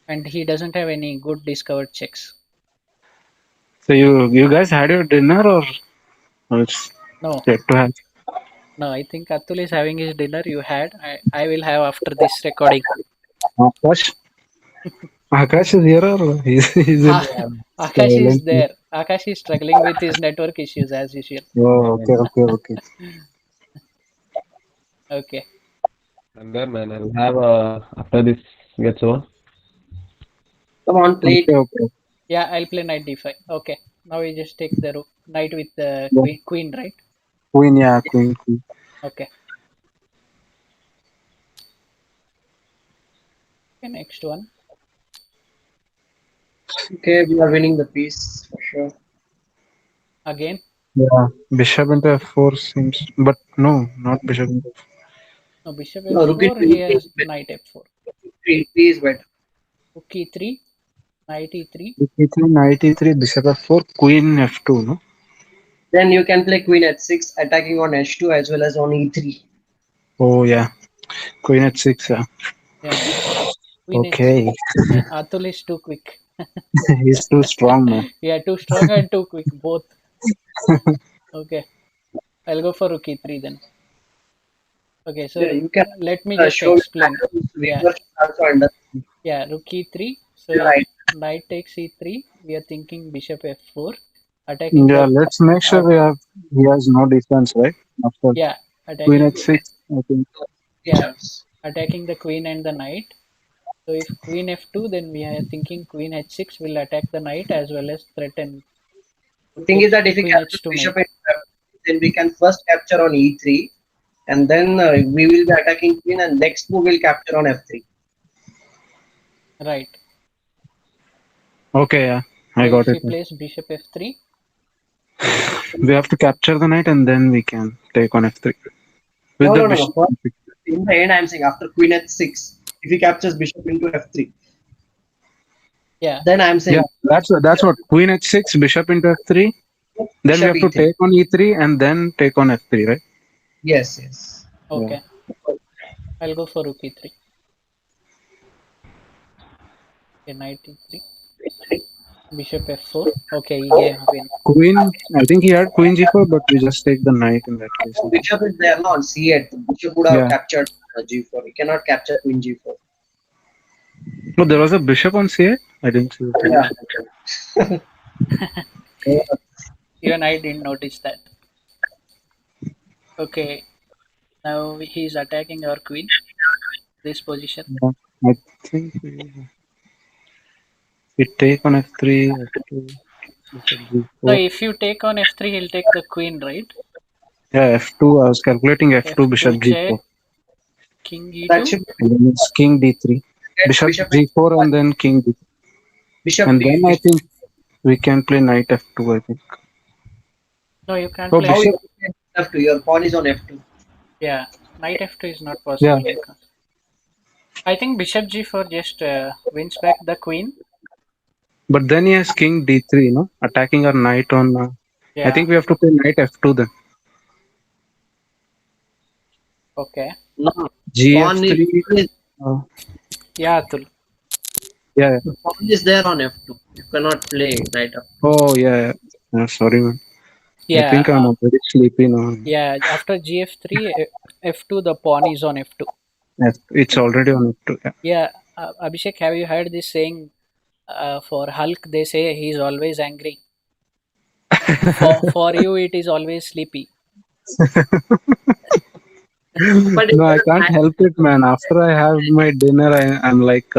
Speaker 1: and he doesn't have any good discovered checks.
Speaker 4: So you guys had your dinner or it's
Speaker 1: No,
Speaker 4: yet to have?
Speaker 1: no, I think Atul is having his dinner. You had. I will have after this recording.
Speaker 4: Akash. Akash is here or he's in
Speaker 1: Ah,
Speaker 2: Yeah,
Speaker 1: Akash is
Speaker 4: silent mode?
Speaker 1: there. Akash is struggling with his network issues as usual.
Speaker 2: yeah,
Speaker 4: Oh, okay,
Speaker 2: man.
Speaker 4: okay, okay.
Speaker 1: Okay.
Speaker 2: I'm there, man. I'll have after this gets over.
Speaker 3: Come on, play
Speaker 4: Okay,
Speaker 3: it.
Speaker 4: okay.
Speaker 1: Yeah, I'll play knight d5. Okay. Now we just take the knight with the
Speaker 4: Yeah.
Speaker 1: queen, right?
Speaker 4: Queen, yeah, queen, queen.
Speaker 1: Okay. Okay, next one.
Speaker 3: Okay, we are winning the piece for sure.
Speaker 1: Again.
Speaker 4: Yeah. Bishop into f4 seems, but no, not bishop into
Speaker 1: No, bishop
Speaker 3: No, rook
Speaker 1: f4.
Speaker 3: into
Speaker 1: He
Speaker 3: e3
Speaker 1: has
Speaker 3: is better.
Speaker 1: knight f4.
Speaker 3: E3 is better.
Speaker 1: Rook e3, knight e3.
Speaker 4: e3, knight e3, bishop f4, queen f2, no?
Speaker 3: Then you can play queen h6, attacking on h2 as well as on e3.
Speaker 4: Oh, yeah. Queen h6, yeah.
Speaker 1: Yeah, queen h6.
Speaker 4: Okay.
Speaker 1: Atul is too quick.
Speaker 4: He's too strong, man.
Speaker 1: Yeah, too strong and too quick, both. Okay, I'll go for rook e3 then. Okay,
Speaker 3: Yeah,
Speaker 1: so
Speaker 3: you can
Speaker 1: let me just
Speaker 3: show your
Speaker 1: explain.
Speaker 3: patterns.
Speaker 1: Yeah,
Speaker 3: Viewers should also understand.
Speaker 1: yeah, rook e3. So
Speaker 3: You're
Speaker 1: if
Speaker 3: right.
Speaker 1: knight takes e3, we are thinking bishop f4, attacking
Speaker 4: Yeah,
Speaker 1: the
Speaker 4: let's make sure he has no defense, right? After
Speaker 1: yeah,
Speaker 4: queen
Speaker 1: attacking
Speaker 4: h6, I think.
Speaker 1: yeah,
Speaker 3: Features.
Speaker 1: attacking the queen and the knight. So if queen f2, then we are thinking queen h6 will attack the knight as well as threaten
Speaker 3: The thing is that if we
Speaker 1: queen
Speaker 3: capture
Speaker 1: h2
Speaker 3: bishop
Speaker 1: knight.
Speaker 3: into f3, then we can first capture on e3, and then we will be attacking queen, and next move will capture on f3.
Speaker 1: Right.
Speaker 4: Okay, yeah,
Speaker 1: So
Speaker 4: I got
Speaker 1: if he
Speaker 4: it.
Speaker 1: plays bishop f3,
Speaker 4: We have to capture the knight and then we can take on f3 with
Speaker 3: No,
Speaker 4: the
Speaker 3: no, no, no.
Speaker 4: bishop.
Speaker 3: First, in the end, I'm saying after queen h6, if he captures bishop into f3,
Speaker 1: yeah,
Speaker 3: then I'm
Speaker 4: Yeah,
Speaker 3: saying
Speaker 4: that's what queen h6, bishop into f3. Then we
Speaker 3: bishop
Speaker 4: have to
Speaker 3: e3.
Speaker 4: take on e3 and then take on f3, right?
Speaker 3: Yes, yes.
Speaker 4: Yeah.
Speaker 1: okay. I'll go for rook e3. Okay, knight e3, bishop f4. Okay, he gave win.
Speaker 4: Queen, I think he had queen g4, but we just take the knight in that case.
Speaker 3: So bishop is there now on c8. The bishop would have
Speaker 4: Yeah.
Speaker 3: captured g4. He cannot capture queen g4.
Speaker 4: No, there was a bishop on c8. I didn't see it.
Speaker 3: Yeah.
Speaker 1: Even I didn't notice that. Okay, now he's attacking our queen. This position.
Speaker 4: Yeah, I think we take on f3, f2, bishop
Speaker 1: So
Speaker 4: g4.
Speaker 1: if you take on f3, he'll take the queen, right?
Speaker 4: Yeah, f2. I was calculating f2, bishop
Speaker 1: f2 check,
Speaker 4: g4.
Speaker 1: king
Speaker 3: That
Speaker 1: e2.
Speaker 3: should
Speaker 4: And then it's king d3,
Speaker 3: get
Speaker 4: bishop
Speaker 3: bishop
Speaker 4: g4, and then king d3.
Speaker 3: bishop
Speaker 4: And
Speaker 3: d
Speaker 4: then I
Speaker 3: bishop.
Speaker 4: think we can play knight f2, I think.
Speaker 1: No, you can't
Speaker 4: Oh,
Speaker 1: play.
Speaker 3: How you
Speaker 4: bishop.
Speaker 3: play f2? Your pawn is on f2.
Speaker 1: Yeah, knight f2 is not
Speaker 4: Yeah,
Speaker 1: possible because I think bishop g4 just wins back the queen.
Speaker 4: but then he has king d3, no? Attacking our knight on. I
Speaker 1: Yeah,
Speaker 4: think we have to play knight f2 then.
Speaker 1: okay.
Speaker 3: No,
Speaker 4: Gf3.
Speaker 3: is
Speaker 4: Uh,
Speaker 1: Yeah, Atul.
Speaker 4: yeah.
Speaker 3: the pawn is there on f2. You cannot play right up.
Speaker 4: Oh, yeah. Sorry, man. I
Speaker 1: Yeah,
Speaker 4: think I'm already sleepy now.
Speaker 1: yeah. After gf3, f2, the pawn is on f2.
Speaker 4: Yes, it's already on f2. Yeah.
Speaker 1: Yeah, Abhishek, have you heard this saying? For Hulk, they say he's always angry. For you, it is always sleepy.
Speaker 3: But
Speaker 4: No, I can't help it, man. After I have my dinner, I'm like,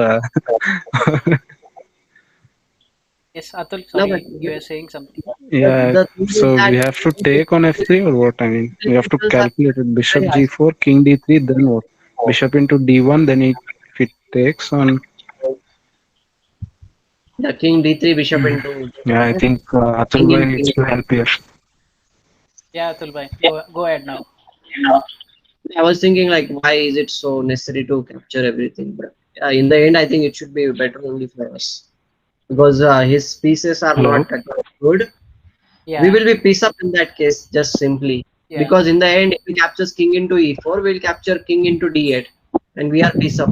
Speaker 1: Yes, Atul,
Speaker 3: no, but
Speaker 1: sorry, you were saying something.
Speaker 4: yeah.
Speaker 3: the thing is
Speaker 4: So
Speaker 3: that
Speaker 4: we have to take on F3 or what? I mean, we have to
Speaker 3: people are
Speaker 4: calculate it. Bishop
Speaker 3: very high.
Speaker 4: G4, King D3, then what? Bishop into D1, then if it takes on.
Speaker 3: The king d3, bishop into
Speaker 4: Yeah, I think Atul
Speaker 3: king
Speaker 4: Bhai
Speaker 3: in
Speaker 4: needs
Speaker 3: king.
Speaker 4: to help here.
Speaker 1: Yeah, Atul bhai, go ahead now.
Speaker 3: I was thinking like, why is it so necessary to capture everything? But in the end, I think it should be better only for us because his pieces are
Speaker 4: Hello.
Speaker 3: not good. We
Speaker 1: Yeah,
Speaker 3: will be piece up in that case just simply
Speaker 1: yeah,
Speaker 3: because in the end, if we capture king into e4, we'll capture king into d8, and we are piece up.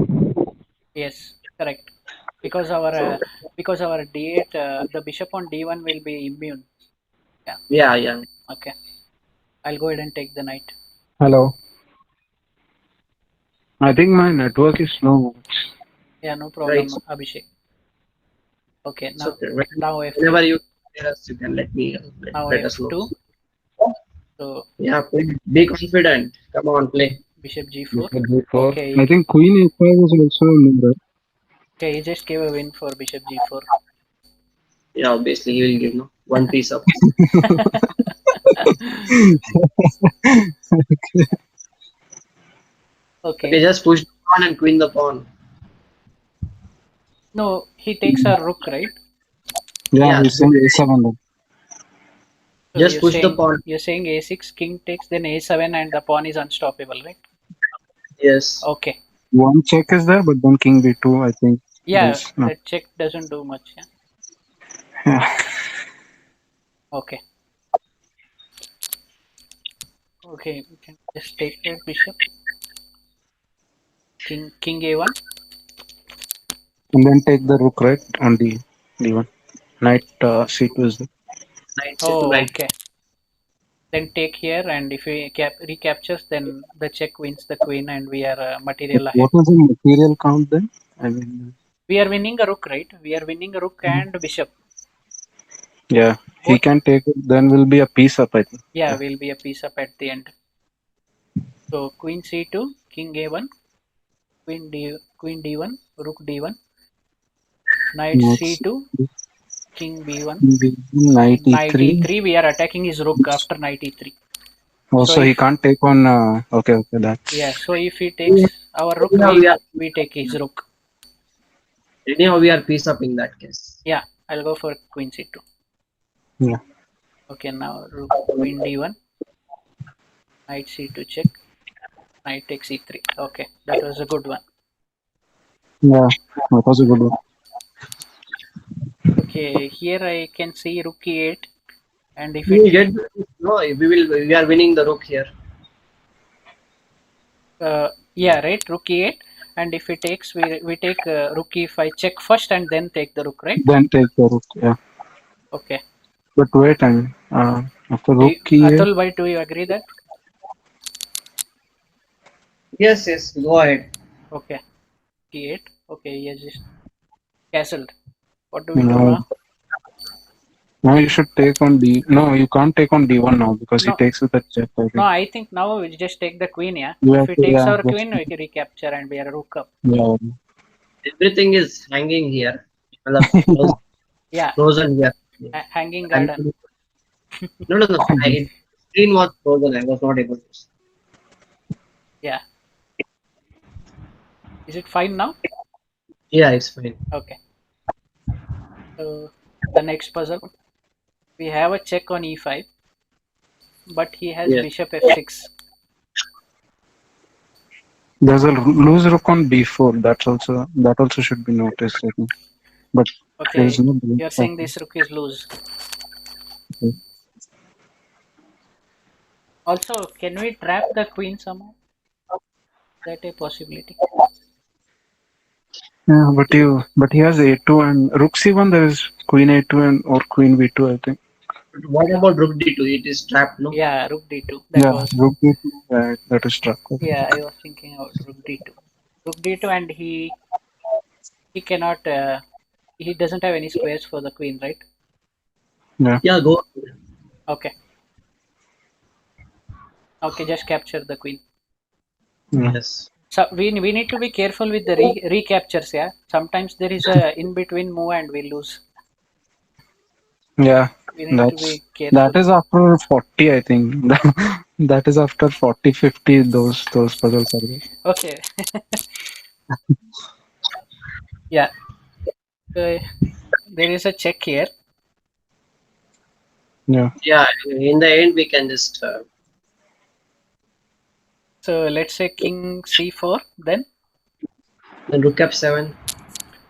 Speaker 1: yes, correct. Because our
Speaker 3: So
Speaker 1: D8, the bishop on D1 will be immune. Yeah,
Speaker 3: yeah, yeah,
Speaker 1: okay. I'll go ahead and take the knight.
Speaker 4: Hello. I think my network is slow.
Speaker 1: Yeah, no
Speaker 3: right.
Speaker 1: problem, Abhishek. Okay,
Speaker 3: It's
Speaker 1: now
Speaker 3: okay.
Speaker 1: F3.
Speaker 3: Whenever you hear us, you can
Speaker 1: Now
Speaker 3: let us know.
Speaker 1: F2. So
Speaker 3: Yeah, play. Be confident. Come on, play.
Speaker 1: bishop G4.
Speaker 4: Bishop G4.
Speaker 1: Okay,
Speaker 4: I think Queen A5 is also in there.
Speaker 1: okay, he just gave a win for bishop G4.
Speaker 3: Yeah, obviously he will give no one piece up. Okay,
Speaker 1: Okay,
Speaker 3: just push the pawn and queen the pawn.
Speaker 1: no, he takes a rook, right?
Speaker 4: Yeah,
Speaker 3: Yeah,
Speaker 4: he's saying A7 then.
Speaker 1: So
Speaker 3: just push the pawn.
Speaker 1: you're saying A6, king takes, then A7, and the pawn is unstoppable, right?
Speaker 3: Yes.
Speaker 1: Okay,
Speaker 4: One check is there, but then King B2, I think
Speaker 1: yeah,
Speaker 4: there's no.
Speaker 1: that check doesn't do much. Yeah.
Speaker 4: Yeah.
Speaker 1: Okay, okay, we can just take the bishop, king A1.
Speaker 4: And then take the rook, right, on the D1. Knight C2 is there.
Speaker 3: Knight c2,
Speaker 1: Oh,
Speaker 3: right.
Speaker 1: okay. Then take here, and if we recaptures, then the check wins the queen, and we are material ahead.
Speaker 4: What was the material count then? I mean,
Speaker 1: We are winning a rook, right? We are winning a rook and bishop.
Speaker 4: yeah, he
Speaker 1: Both,
Speaker 4: can take it, then will be a piece up, I think.
Speaker 1: yeah,
Speaker 4: Yeah.
Speaker 1: will be a piece up at the end. So queen c2, king a1, queen d1, rook d1, knight
Speaker 4: Next,
Speaker 1: c2, king b1,
Speaker 4: Knight
Speaker 1: knight
Speaker 4: E3.
Speaker 1: e3. We are attacking his rook after knight e3. So
Speaker 4: Also, he
Speaker 1: if
Speaker 4: can't take on. Okay, okay,
Speaker 1: yeah,
Speaker 4: that's.
Speaker 1: so if he takes our rook,
Speaker 3: Anyhow,
Speaker 1: we take his rook.
Speaker 3: we are piece up in that case.
Speaker 1: Yeah, I'll go for queen c2.
Speaker 4: Yeah.
Speaker 1: Okay, now rook queen d1, knight c2 check, knight takes e3. Okay, that was a good one.
Speaker 4: Yeah, that was a good one.
Speaker 1: Okay, here I can see rook e8, and if
Speaker 3: We
Speaker 1: it
Speaker 3: will get no. We are winning the rook here.
Speaker 1: yeah, right, rook e8, and if he takes, we take rook e5 check first and then take the rook, right?
Speaker 4: Then take the rook, yeah.
Speaker 1: Okay.
Speaker 4: But wait, and after rook E8,
Speaker 1: Atul, why do you agree that?
Speaker 3: Yes, yes. Go ahead.
Speaker 1: Okay, e8. Okay, yes, just castled. What do we do
Speaker 4: now,
Speaker 1: now?
Speaker 4: now you should take on D. No, you can't take on D1 now because he
Speaker 1: No,
Speaker 4: takes with a check, I
Speaker 1: no,
Speaker 4: think.
Speaker 1: I think now we just take the queen, yeah.
Speaker 4: You
Speaker 1: If
Speaker 4: have
Speaker 1: he
Speaker 4: to,
Speaker 1: takes
Speaker 4: yeah,
Speaker 1: our
Speaker 4: just,
Speaker 1: queen, we can recapture and we are a rook up.
Speaker 4: yeah.
Speaker 3: Everything is hanging here. Well,
Speaker 1: Yeah,
Speaker 3: frozen here.
Speaker 1: hanging
Speaker 3: And
Speaker 1: garden.
Speaker 3: no, no, no. Screen was frozen. I was not able to.
Speaker 1: Yeah. Is it fine now?
Speaker 3: Yeah, it's fine.
Speaker 1: Okay. So the next puzzle, we have a check on e5, but he has
Speaker 3: Yes.
Speaker 1: bishop f6.
Speaker 4: There's a loose rook on B4. That also should be noticed, I think. But there's
Speaker 1: Okay,
Speaker 4: no
Speaker 1: you're saying this rook is loose. Also, can we trap the queen somehow? Is that a possibility?
Speaker 4: Yeah, but he has A2 and rook C1. There is queen A2 and or queen B2, I think.
Speaker 3: What about rook d2? It is trapped, no?
Speaker 1: Yeah, rook d2. That
Speaker 4: Yeah,
Speaker 1: was,
Speaker 4: rook B2. That is struck.
Speaker 1: yeah, I was thinking about rook d2. Rook d2, and he cannot, he doesn't have any squares for the queen, right?
Speaker 4: Yeah.
Speaker 3: Yeah, go.
Speaker 1: Okay. Okay, just capture the queen.
Speaker 3: Yes.
Speaker 1: So we need to be careful with the recaptures. Yeah, sometimes there is a in between move and we lose.
Speaker 4: Yeah,
Speaker 1: We need to
Speaker 4: that's
Speaker 1: be careful.
Speaker 4: that is after 40, I think. That is after 40, 50. Those puzzles are there.
Speaker 1: Okay. Yeah. So there is a check here.
Speaker 4: Yeah.
Speaker 3: Yeah. In the end, we can just
Speaker 1: So let's say King C4, then
Speaker 3: rook f7.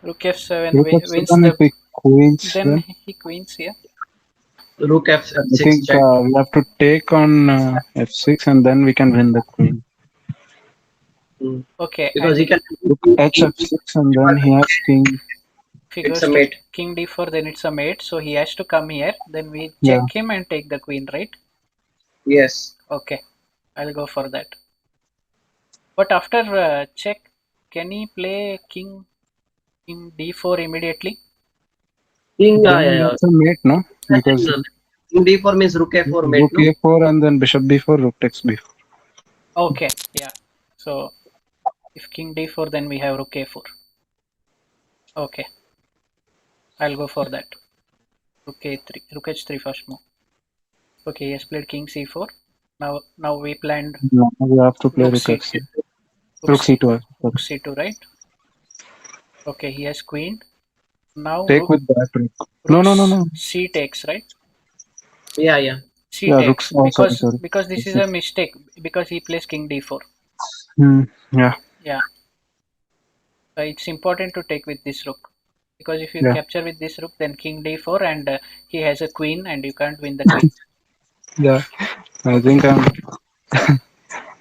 Speaker 1: Rook F7
Speaker 4: Rook
Speaker 1: wins
Speaker 4: f7 if
Speaker 1: the.
Speaker 4: we queens,
Speaker 1: Then
Speaker 4: then
Speaker 1: he queens here.
Speaker 3: Rook
Speaker 4: I
Speaker 3: f6
Speaker 4: think
Speaker 3: check.
Speaker 4: we have to take on f6 and then we can win the queen.
Speaker 3: Mm.
Speaker 1: Okay,
Speaker 3: Because
Speaker 1: and
Speaker 3: he can
Speaker 4: Rook h f6 and then he has king.
Speaker 1: if he
Speaker 3: it's
Speaker 1: goes
Speaker 3: a
Speaker 1: to
Speaker 3: mate.
Speaker 1: King D4, then it's a mate. So he has to come here. Then we
Speaker 4: Yeah.
Speaker 1: check him and take the queen, right?
Speaker 3: Yes.
Speaker 1: Okay, I'll go for that. But after check, can he play King in D4 immediately?
Speaker 3: King,
Speaker 4: Then that's a mate, no? Because
Speaker 3: King d4 means rook a4 mate,
Speaker 4: rook
Speaker 3: no?
Speaker 4: a4 and then bishop b4, rook takes b4.
Speaker 1: Okay, yeah. So if King D4, then we have Rook A4. Okay, I'll go for that. Rook A3, Rook H3 first move. Okay, he has played King C4. Now we planned
Speaker 4: No, we have to play
Speaker 1: Rook
Speaker 4: rook
Speaker 1: C,
Speaker 4: f6.
Speaker 1: Rook
Speaker 4: Rook
Speaker 1: C,
Speaker 4: c2.
Speaker 1: Rook C2, right? Okay, he has Queen. Now
Speaker 4: Take with that rook. No,
Speaker 1: Rook
Speaker 4: no, no, no.
Speaker 1: C takes, right?
Speaker 3: Yeah, yeah.
Speaker 1: C
Speaker 4: Yeah, rook.
Speaker 1: takes
Speaker 4: Oh, sorry, sorry.
Speaker 1: because this is a mistake because he plays King D4.
Speaker 4: Yeah,
Speaker 1: Yeah, it's important to take with this rook because if you
Speaker 4: yeah,
Speaker 1: capture with this rook, then King D4 and he has a queen and you can't win the queen.
Speaker 4: yeah. I
Speaker 1: Okay.
Speaker 4: think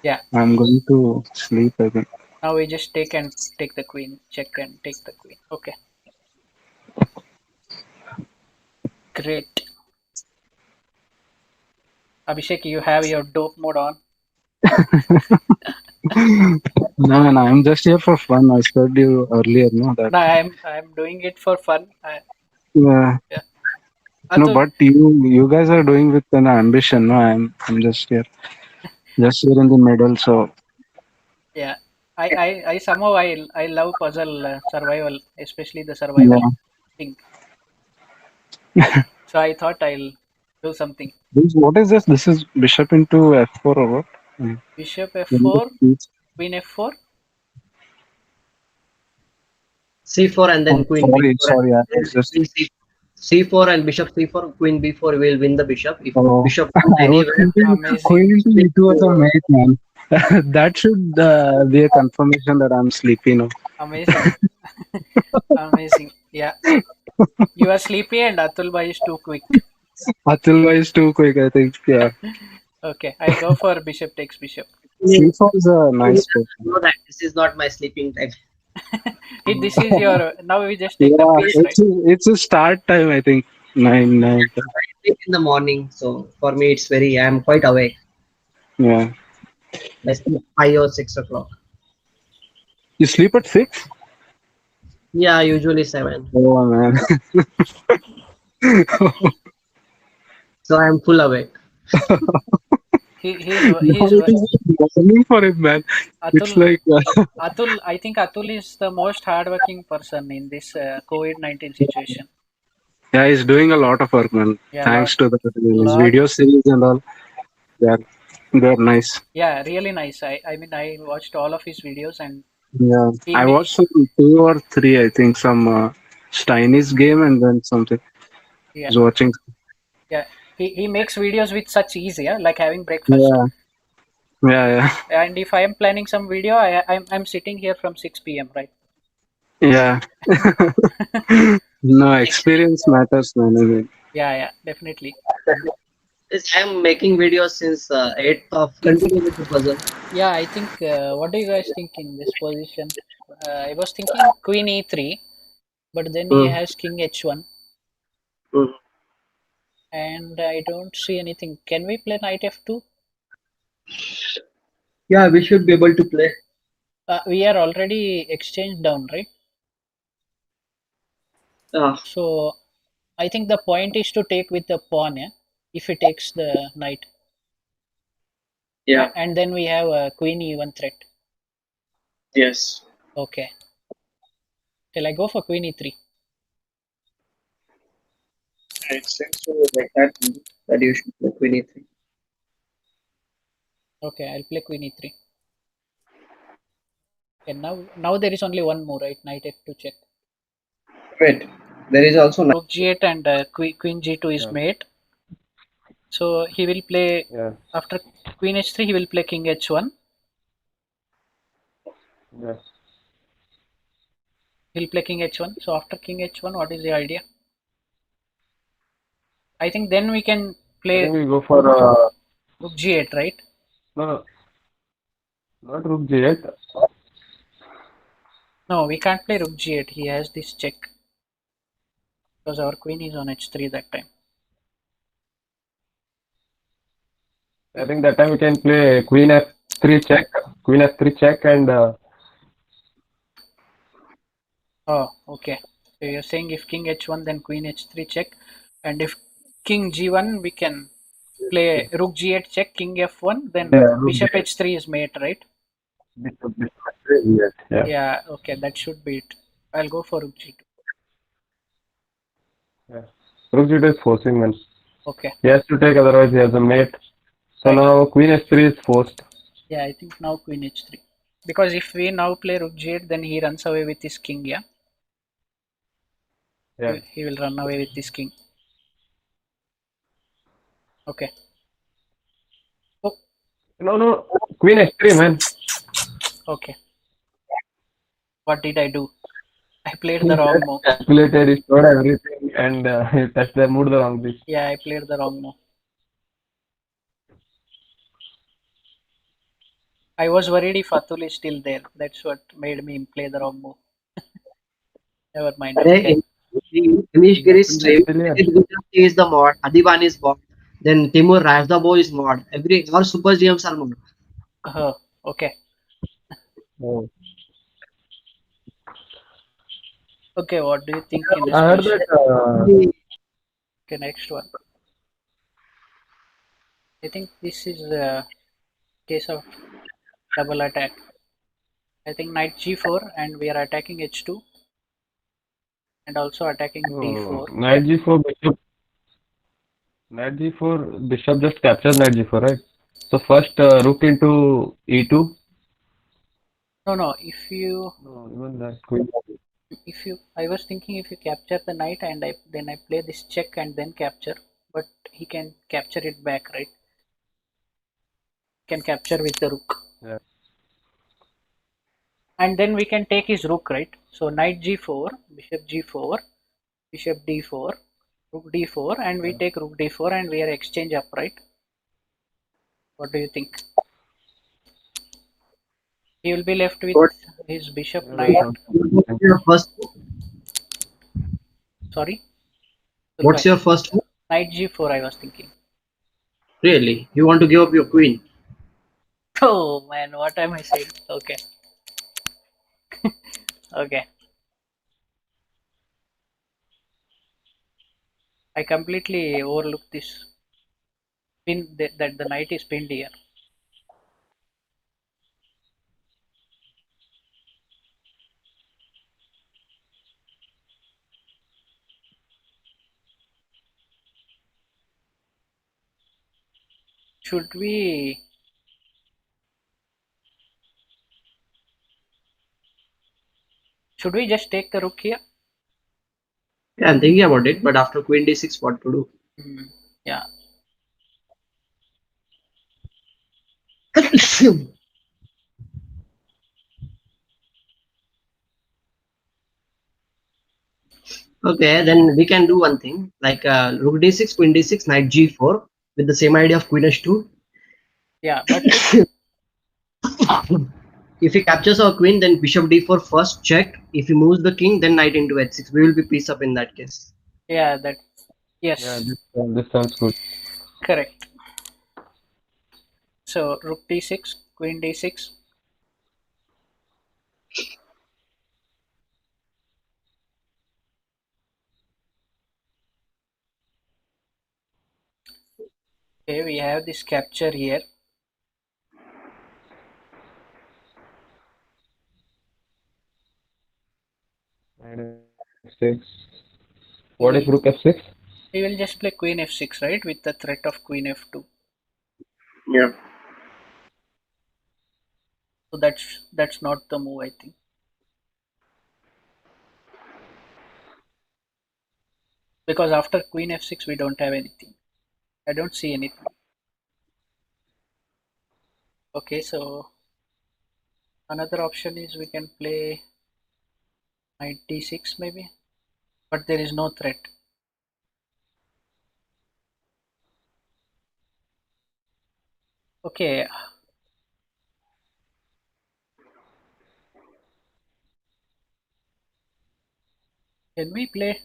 Speaker 1: Yeah.
Speaker 4: I'm going to sleep. I think.
Speaker 1: Now we just take and take the queen, check and take the queen. Okay, great. Abhishek, you have your dope mode on.
Speaker 4: No, no, I'm just here for fun. I told you earlier, no, that.
Speaker 1: No, I'm doing it for fun.
Speaker 4: Yeah.
Speaker 1: Yeah.
Speaker 4: No,
Speaker 1: Atul,
Speaker 4: but you guys are doing with an ambition. No, I'm just here in the middle. So
Speaker 1: yeah. I somehow I love puzzle survival, especially the survival
Speaker 4: yeah.
Speaker 1: thing. So I thought I'll do something.
Speaker 4: What is this? This is bishop into f4 or what?
Speaker 1: Bishop
Speaker 4: When the
Speaker 1: F4,
Speaker 4: piece-
Speaker 1: Queen F4.
Speaker 3: c4 and
Speaker 4: Oh,
Speaker 3: then queen
Speaker 4: sorry,
Speaker 3: b4
Speaker 4: sorry. I
Speaker 3: and
Speaker 4: was just.
Speaker 3: queen c4 and bishop c4, queen b4 will win the bishop. If
Speaker 4: Oh,
Speaker 3: bishop comes
Speaker 4: I was
Speaker 3: anywhere,
Speaker 4: thinking
Speaker 1: Amazing,
Speaker 4: going into E2 as a mate, man. That should be a confirmation that I'm sleepy now.
Speaker 1: amazing, amazing. Yeah, you are sleepy and Atul Bhai is too quick.
Speaker 4: Atul is too quick, I think. Yeah.
Speaker 1: Okay, I'll go for Bishop takes Bishop.
Speaker 4: C4 is a nice position.
Speaker 3: know that this is not my sleeping time.
Speaker 1: This is your. Now we just take the
Speaker 4: Yeah,
Speaker 1: piece, right?
Speaker 4: it's a start time, I think. 9.
Speaker 3: I sleep in the morning, so for me it's very. I'm quite awake.
Speaker 4: Yeah.
Speaker 3: I sleep 5 or 6 o'clock.
Speaker 4: You sleep at 6?
Speaker 3: Yeah, usually 7.
Speaker 4: Oh, man.
Speaker 3: So I'm full awake.
Speaker 4: Now it is morning for him, man. It's
Speaker 1: Atul.
Speaker 4: like,
Speaker 1: Atul. I think Atul is the most hardworking person in this COVID-19 situation.
Speaker 4: yeah, he's doing a lot of work, man.
Speaker 1: Yeah,
Speaker 4: Thanks to his
Speaker 1: lot.
Speaker 4: video series and all. Yeah, they're nice.
Speaker 1: Yeah, really nice. I mean, I watched all of his videos and
Speaker 4: Yeah,
Speaker 1: he
Speaker 4: I
Speaker 1: may.
Speaker 4: watched some 2 or 3, I think, some Chinese game and then something. I
Speaker 1: Yeah,
Speaker 4: was watching.
Speaker 1: yeah. He makes videos with such ease. Yeah, like having breakfast.
Speaker 4: Yeah, yeah,
Speaker 1: And if I am planning some video, I'm sitting here from 6 p.m. Right?
Speaker 4: yeah, yeah. No, experience matters, man. I mean,
Speaker 1: Yeah, yeah, definitely.
Speaker 3: I'm making videos since 8th of continue with the puzzle.
Speaker 1: Yeah, I think. What do you guys think in this position? I was thinking Queen E3, but then he
Speaker 3: Mm,
Speaker 1: has King H1,
Speaker 3: mm.
Speaker 1: and I don't see anything. Can we play Knight F2?
Speaker 3: Yeah, we should be able to play.
Speaker 1: We are already exchanged down, right?
Speaker 3: Uh,
Speaker 1: So I think the point is to take with the pawn, yeah? If he takes the knight.
Speaker 3: yeah.
Speaker 1: And then we have a Queen E1 threat.
Speaker 3: Yes.
Speaker 1: Okay. Shall I go for queen e3?
Speaker 3: It seems to be like that, that you should play queen e3.
Speaker 1: Okay, I'll play queen e3. And now there is only one more, right? Knight f2 check.
Speaker 3: Wait, there is also
Speaker 1: Rook g8 and queen g2 is
Speaker 2: Yeah.
Speaker 1: mate. So he will play
Speaker 2: Yeah.
Speaker 1: after queen h3. He will play king h1.
Speaker 2: Yeah.
Speaker 1: He'll play king h1. So after king h1, what is the idea? I think then we can
Speaker 2: I think
Speaker 1: play
Speaker 2: we go for
Speaker 1: rook g8, right?
Speaker 2: no, not rook g8.
Speaker 1: No, we can't play rook g8. He has this check because our queen is on h3 that time.
Speaker 2: I think that time we can play queen f3 check, queen f3 check, and
Speaker 1: Oh, okay. So you're saying if king h1, then queen h3 check, and if king g1, we can play rook g8 check, king f1, then
Speaker 2: yeah, rook
Speaker 1: bishop
Speaker 2: g8,
Speaker 1: h3 is mate, right?
Speaker 2: bishop f3, yes, yeah,
Speaker 1: Yeah, okay, that should be it. I'll go for rook g2.
Speaker 2: yeah. Rook g2 is forcing man.
Speaker 1: Okay,
Speaker 2: He has to take, otherwise he has a mate. So
Speaker 1: right.
Speaker 2: now queen h3 is forced.
Speaker 1: Yeah, I think now queen h3. Because if we now play rook g8, then he runs away with his king, yeah?
Speaker 2: Yeah.
Speaker 1: He will run away with his king. Okay. Oh,
Speaker 2: No, no, queen h3, man.
Speaker 1: okay. What did I do? I played
Speaker 2: He
Speaker 1: the wrong
Speaker 2: just
Speaker 1: move.
Speaker 2: calculated, he showed everything, and he touched the moved the wrong piece.
Speaker 1: Yeah, I played the wrong move. I was worried if Atul is still there. That's what made me play the wrong move. Never mind.
Speaker 3: अरे
Speaker 1: Okay.
Speaker 3: Amish
Speaker 2: Is
Speaker 3: Giri
Speaker 2: Atul
Speaker 3: stream.
Speaker 2: still here?
Speaker 3: Vidit Gujati is the mod. Adiban is mod. Then Timur Rajdabo is mod. Every all super GMs are mod.
Speaker 1: Okay.
Speaker 2: Oh.
Speaker 1: Okay. What do you think in this
Speaker 2: I heard
Speaker 1: position?
Speaker 2: that.
Speaker 1: Okay, next one. I think this is a case of double attack. I think knight g4 and we are attacking h2 and also attacking d4.
Speaker 2: Knight g4, bishop. Knight g4, bishop just captures knight g4, right? So first rook into e2.
Speaker 1: No, no.
Speaker 2: No, even that queen.
Speaker 1: I was thinking if you capture the knight and then I play this check and then capture, but he can capture it back, right? Can capture with the rook.
Speaker 2: Yeah.
Speaker 1: And then we can take his rook, right? So knight g4, bishop g4, bishop d4, rook d4, and we
Speaker 2: Yeah.
Speaker 1: take rook d4 and we are exchange up, right? What do you think? He will be left with
Speaker 3: What,
Speaker 1: his bishop
Speaker 2: Yeah, that
Speaker 1: knight.
Speaker 2: sounds
Speaker 3: what's
Speaker 2: interesting.
Speaker 3: your first?
Speaker 1: Sorry,
Speaker 3: What's
Speaker 1: Sulbhai.
Speaker 3: your first move?
Speaker 1: Knight g4, I was thinking.
Speaker 3: Really? You want to give up your queen?
Speaker 1: Oh man, what am I saying? Okay, okay. I completely overlooked this pin that the knight is pinned here. Should we just take the rook here?
Speaker 3: Yeah, I'm thinking about it, but after queen d6, what to
Speaker 1: Hmm, yeah.
Speaker 3: do? Okay, then we can do one thing like rook d6, queen d6, knight g4 with the same idea of queen h2.
Speaker 1: Yeah, but
Speaker 3: If he captures our queen, then bishop d4 first check. If he moves the king, then knight into h6. We will be piece up in that case.
Speaker 1: yeah, that
Speaker 2: Yeah,
Speaker 1: yes,
Speaker 2: this sounds good.
Speaker 1: correct. So rook d6, queen d6. Okay, we have this capture here.
Speaker 2: f6.
Speaker 1: We
Speaker 2: What if
Speaker 1: will
Speaker 2: rook f6?
Speaker 1: we will just play queen f6, right, with the threat of queen f2.
Speaker 3: Yeah.
Speaker 1: So that's not the move, I think, because after queen f6 we don't have anything. I don't see anything. Okay, so another option is we can play knight d6 maybe, but there is no threat. Okay, can we play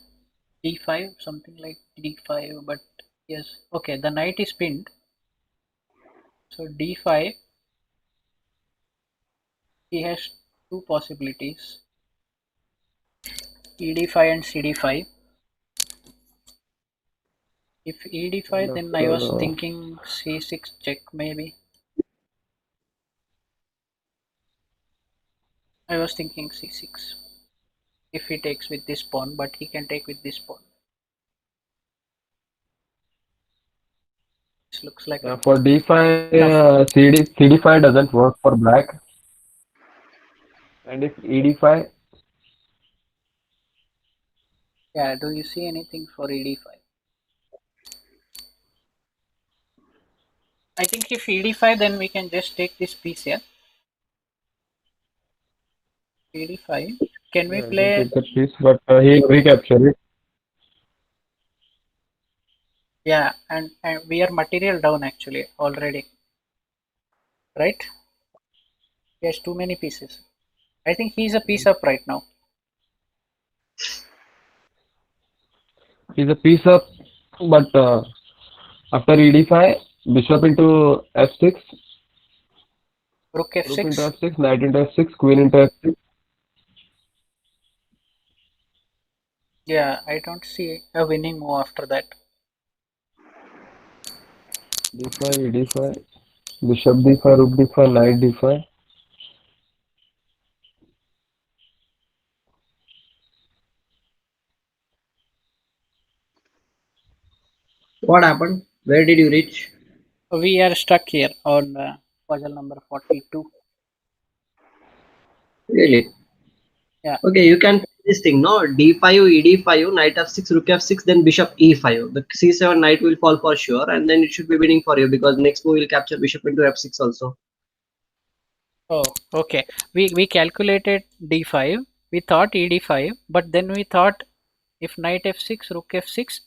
Speaker 1: d5, something like d5? But yes, okay, the knight is pinned, so d5, he has two possibilities, ed5 and cd5. If
Speaker 2: And
Speaker 1: ed5, then I was
Speaker 2: after
Speaker 1: thinking c6 check maybe. I was thinking c6 if he takes with this pawn, but he can take with this pawn. This looks like a
Speaker 2: for d5,
Speaker 1: tough.
Speaker 2: cd5 doesn't work for black. And if ed5,
Speaker 1: Yeah, do you see anything for ed5? I think if ed5, then we can just take this piece here. ed5. Can we
Speaker 2: yeah, I can
Speaker 1: play?
Speaker 2: take that piece, but he'll recapture it.
Speaker 1: Yeah, and we are material down actually already, right? He has too many pieces. I think he's a piece up right now.
Speaker 2: He's a piece up, but after ed5, bishop into f6,
Speaker 1: Rook
Speaker 2: rook into
Speaker 1: f6.
Speaker 2: f6, knight into f6, queen into f6,
Speaker 1: Yeah, I don't see a winning move after that.
Speaker 2: d5, ed5, bishop d5, rook d5, knight d5.
Speaker 3: What happened? Where did you reach?
Speaker 1: We are stuck here on puzzle number 42.
Speaker 3: Really?
Speaker 1: Yeah.
Speaker 3: Okay, you can play this thing, no? D5, ED5, knight f6, rook f6, then bishop e5. The c7 knight will fall for sure, and then it should be winning for you because next move will capture bishop into f6 also.
Speaker 1: Oh, okay. We calculated d5. We thought ed5, but then we thought if knight f6, rook f6,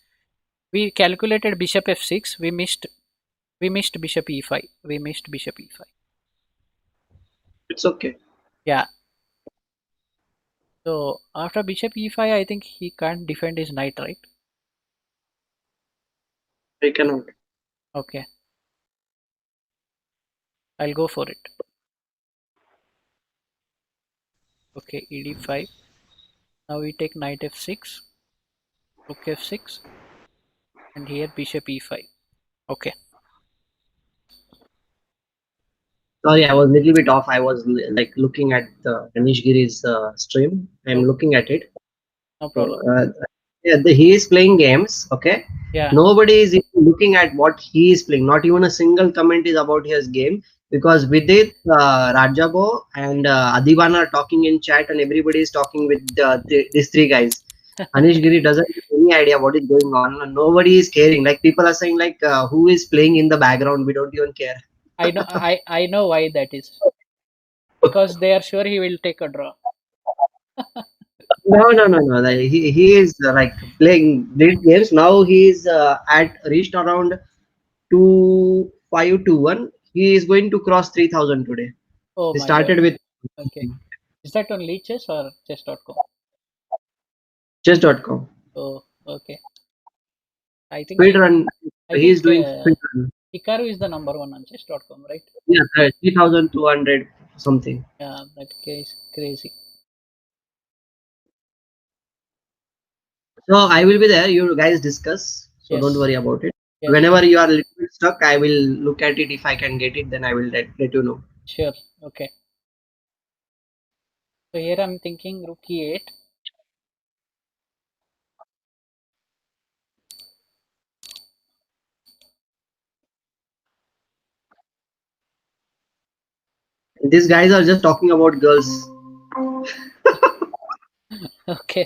Speaker 1: we calculated bishop f6. We missed bishop e5. We missed bishop e5.
Speaker 3: It's okay.
Speaker 1: Yeah. So after bishop e5, I think he can't defend his knight, right?
Speaker 3: I cannot.
Speaker 1: Okay, I'll go for it. Okay, ed5. Now we take knight f6, rook f6, and here bishop e5. Okay.
Speaker 3: Sorry, I was a little bit off. I was like looking at Anish Giri's stream. I'm
Speaker 1: No,
Speaker 3: looking at it.
Speaker 1: no
Speaker 3: So,
Speaker 1: problem.
Speaker 3: yeah, he is playing games. Okay,
Speaker 1: Yeah.
Speaker 3: nobody is even looking at what he is playing. Not even a single comment is about his game because Vidit, Rajabo, and Adiban are talking in chat, and everybody is talking with these three guys. Anish Giri doesn't have any idea what is going on, and nobody is caring. Like people are saying, like who is playing in the background? We don't even care.
Speaker 1: I know why that is. Because they are sure he will take a draw.
Speaker 3: No, no, no, no. Like, he is like playing these games. Now he is at reached around 2521. He is going to cross 3000 today.
Speaker 1: Oh
Speaker 3: He
Speaker 1: my god.
Speaker 3: started with
Speaker 1: Okay. Is that on leeches or chess.com?
Speaker 3: chess.com.
Speaker 1: Oh, okay. I think
Speaker 3: Speed run.
Speaker 1: I
Speaker 3: He is
Speaker 1: think
Speaker 3: doing speed run.
Speaker 1: Hikaru is the number one on chess.com, right?
Speaker 3: Yeah, 3200 something.
Speaker 1: Yeah, that case crazy.
Speaker 3: So I will be there. You guys discuss. So don't
Speaker 1: Yes.
Speaker 3: worry about it.
Speaker 1: Yes.
Speaker 3: Whenever you are a little bit stuck, I will look at it. If I can get it, then I will let you know.
Speaker 1: Sure. Okay. So here I'm thinking rook e8.
Speaker 3: These guys are just talking about girls.
Speaker 1: Okay.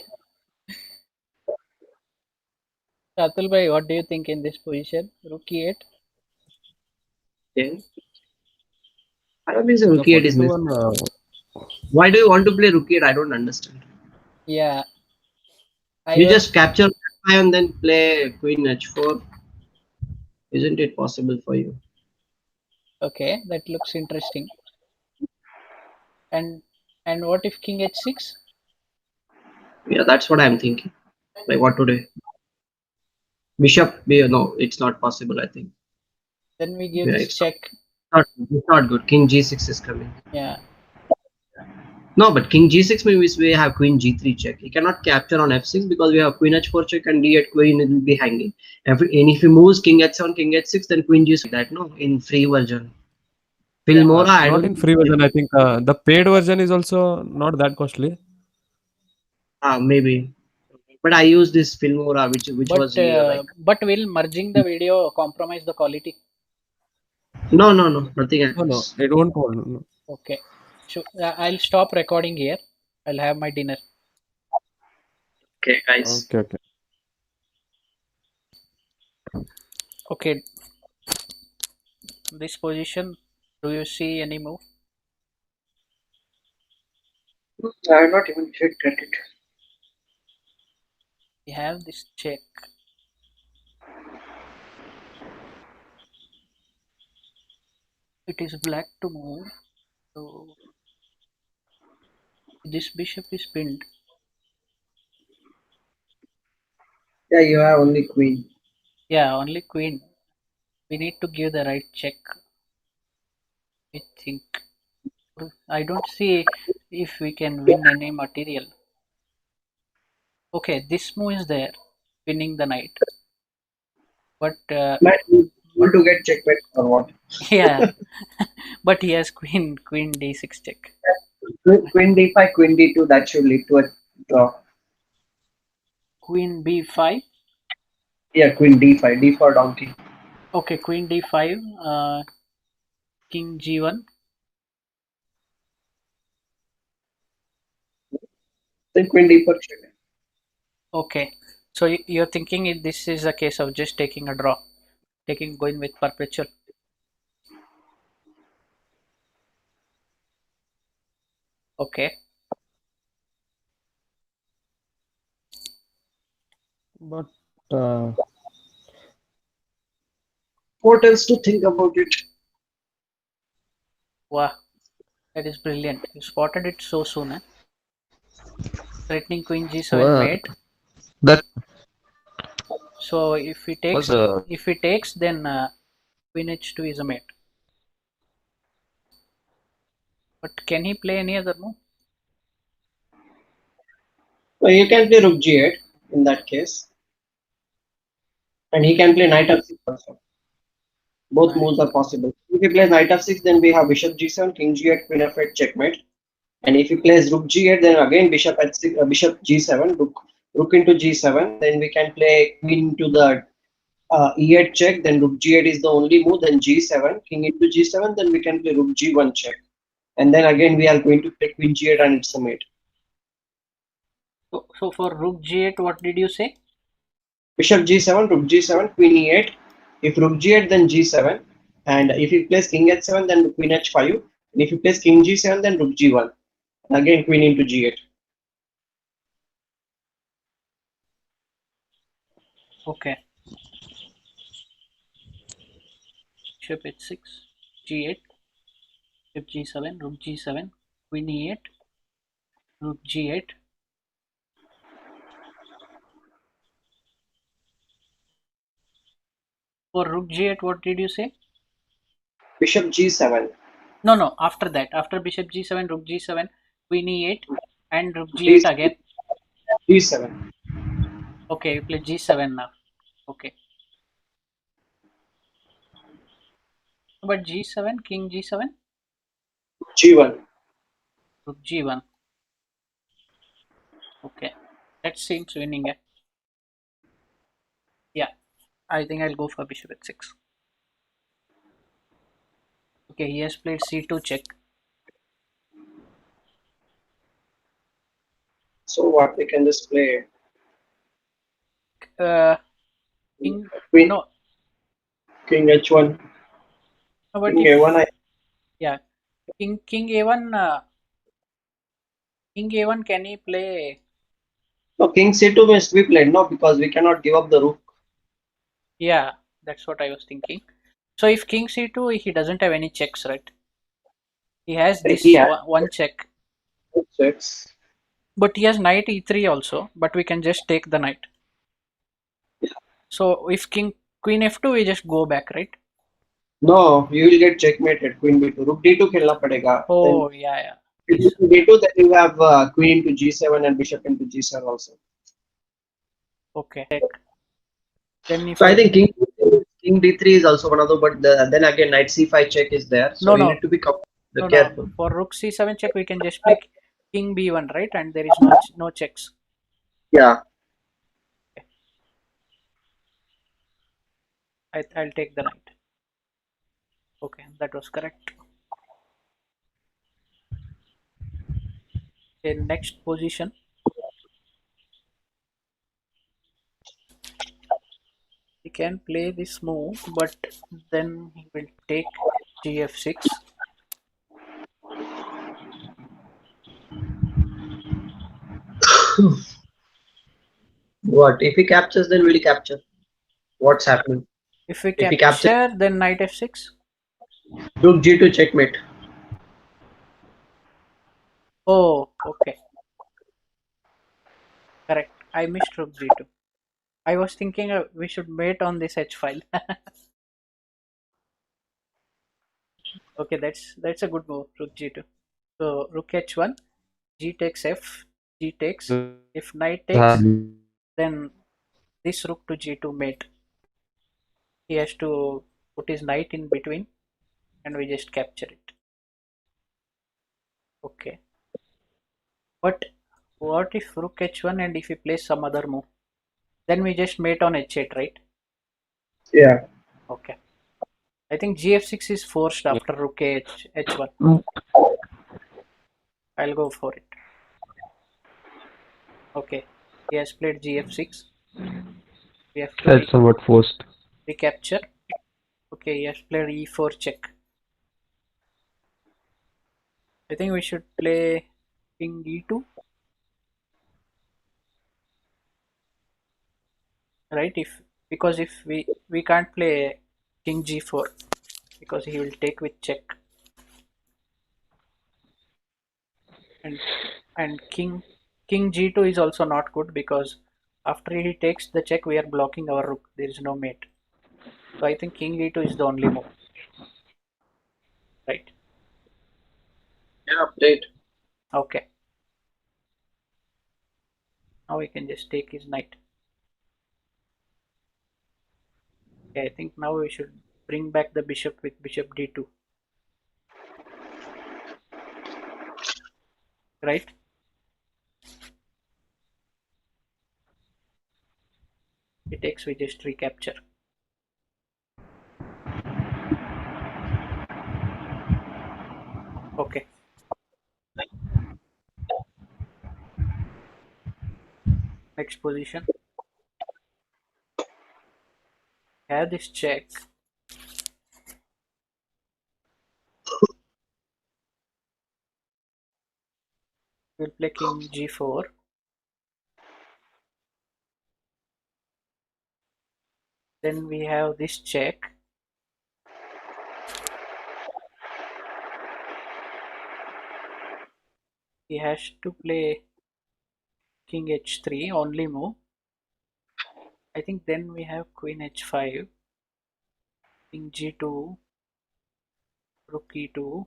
Speaker 1: Atul bhai, what do you think in this position? Rook e8?
Speaker 3: Okay. I don't think so.
Speaker 2: The
Speaker 3: Rook e8 is
Speaker 2: 42
Speaker 3: missed.
Speaker 2: one.
Speaker 3: Why do you want to play Rook e8? I don't understand.
Speaker 1: Yeah, I
Speaker 3: You just
Speaker 1: was.
Speaker 3: capture F5 and then play Queen h4. Isn't it possible for you?
Speaker 1: Okay, that looks interesting. And what if king h6?
Speaker 3: Yeah, that's what I'm thinking. Like what to do? Bishop, no, it's not possible. I think.
Speaker 1: Then we give
Speaker 3: Yeah,
Speaker 1: this check.
Speaker 3: it's not good. King g6 is coming.
Speaker 1: Yeah,
Speaker 3: No, but king g6 means we have queen g3 check. He cannot capture on f6 because we have queen h4 check and d8 queen will be hanging. And if he moves king h7, king h6, then queen g6 that no in free version.
Speaker 1: yeah,
Speaker 3: Filmora, I
Speaker 2: Not
Speaker 3: don't
Speaker 2: in
Speaker 3: think.
Speaker 2: free version. I think the paid version is also not that costly.
Speaker 3: Maybe. But I use this Filmora, which
Speaker 1: but
Speaker 3: was here like.
Speaker 1: will merging the video compromise the quality?
Speaker 3: No, no, no, nothing
Speaker 2: No,
Speaker 3: happens.
Speaker 2: it won't hold. No.
Speaker 1: Okay, so I'll stop recording here. I'll have my dinner.
Speaker 3: Okay, guys.
Speaker 2: Okay, okay.
Speaker 1: Okay, this position. Do you see any move?
Speaker 3: I have not even checked at it.
Speaker 1: We have this check. It is black to move. So this bishop is pinned.
Speaker 3: Yeah, you have only queen.
Speaker 1: Yeah, only queen. We need to give the right check. I think. I don't see if we can win any material. Okay, this move is there, winning the knight. But
Speaker 3: But you want to get checkmate or what?
Speaker 1: yeah, but he has queen d6 check.
Speaker 3: Queen d5, queen d2, that should lead to a draw.
Speaker 1: Queen b5.
Speaker 3: Yeah, queen d5, d for donkey.
Speaker 1: Okay, queen d5. King g1.
Speaker 3: Then queen d4 check.
Speaker 1: Okay, so you're thinking this is a case of just taking a draw, going with perpetual. Okay,
Speaker 2: But uh,
Speaker 3: What else to think about it?
Speaker 1: wow, that is brilliant. You spotted it so soon, eh? Threatening queen g7
Speaker 2: well,
Speaker 1: mate.
Speaker 2: that
Speaker 1: So
Speaker 2: was
Speaker 1: if he takes, then queen h2 is a mate. But can he play any other move?
Speaker 3: So you can play rook g8 in that case. And he can play knight f6 also. Both
Speaker 1: Knight.
Speaker 3: moves are possible. If he plays knight f6, then we have bishop g7, king g8, queen f8, checkmate. And if he plays rook g8, then again bishop h6, bishop g7, rook into g7. Then we can play queen into the e8 check. Then rook g8 is the only move. Then g7, king into g7. Then we can play rook g1 check. And then again we are going to play queen g8 and it's a mate.
Speaker 1: So for rook g8, what did you say?
Speaker 3: Bishop g7, rook g7, queen e8. If rook g8, then g7. And if he plays king h7, then queen h5. And if he plays king g7, then rook g1. Again queen into g8.
Speaker 1: Okay, bishop h6, g8, bishop g7, rook g7, queen e8, rook g8. For rook g8, what did you say?
Speaker 3: Bishop g7.
Speaker 1: No, no. After that, after bishop g7, rook g7, queen e8, and rook
Speaker 3: G,
Speaker 1: g8 again.
Speaker 3: g7.
Speaker 1: Okay, you play g7 now. Okay, but g7, king g7,
Speaker 3: g1.
Speaker 1: rook g1. Okay, that seems winning. Eh? Yeah, I think I'll go for bishop h6. Okay, he has played c2 check.
Speaker 3: So what we can just play
Speaker 1: Uh, king,
Speaker 3: queen,
Speaker 1: no,
Speaker 3: king h1,
Speaker 1: no, but
Speaker 3: king a1.
Speaker 1: if, yeah, king a1, king a1, can he play?
Speaker 3: No, king c2 must be played. No, because we cannot give up the rook.
Speaker 1: Yeah, that's what I was thinking. So if king c2, he doesn't have any checks, right? He has
Speaker 3: He
Speaker 1: this
Speaker 3: has
Speaker 1: one check,
Speaker 3: checks.
Speaker 1: but he has knight e3 also, but we can just take the knight. So if queen f2, we just go back, right?
Speaker 3: No, you will get checkmated. Queen b2, rook d2 खेलना पड़ेगा. Then
Speaker 1: Oh, yeah, yeah.
Speaker 3: if
Speaker 1: He's
Speaker 3: d2, then you have queen into g7 and bishop into g7 also.
Speaker 1: okay. Then if
Speaker 3: So I
Speaker 1: I
Speaker 3: think king d3 is also one of the, but then again knight c5 check is there. So
Speaker 1: no
Speaker 3: you
Speaker 1: no
Speaker 3: need to be
Speaker 1: no no
Speaker 3: careful.
Speaker 1: for rook c7 check, we can just play king b1, right? And there is no checks.
Speaker 3: Yeah.
Speaker 1: I'll take the knight. Okay, that was correct. In next position, he can play this move, but then he will take gf6.
Speaker 3: What if he captures? Then will he capture? What's happening?
Speaker 1: If we
Speaker 3: If he captures,
Speaker 1: capture, then knight f6.
Speaker 3: rook g2 checkmate.
Speaker 1: Oh, okay, correct. I missed rook g2. I was thinking we should mate on this h file. Okay, that's a good move, rook g2. So rook h1, g takes f, g takes. If knight takes, then this rook to g2 mate. He has to put his knight in between, and we just capture it. Okay, but what if rook h1 and if he plays some other move? Then we just mate on h8, right?
Speaker 3: Yeah.
Speaker 1: Okay. I think gf6 is forced after rook h1. I'll go for it. Okay. He has played gf6. We have to
Speaker 2: That's somewhat forced.
Speaker 1: recapture. Okay, he has played e4 check. I think we should play king e2, right? If because if we can't play king g4 because he will take with check, and king g2 is also not good because after he takes the check, we are blocking our rook. There is no mate. So I think king e2 is the only move, right?
Speaker 3: Yeah. Update.
Speaker 1: Okay. Now we can just take his knight. Okay, I think now we should bring back the bishop with bishop d2, right? He takes, we just recapture. Okay. Next position. Have this check. We'll play king g4. Then we have this check. He has to play king h3, only move. I think then we have queen h5, king g2, rook e2,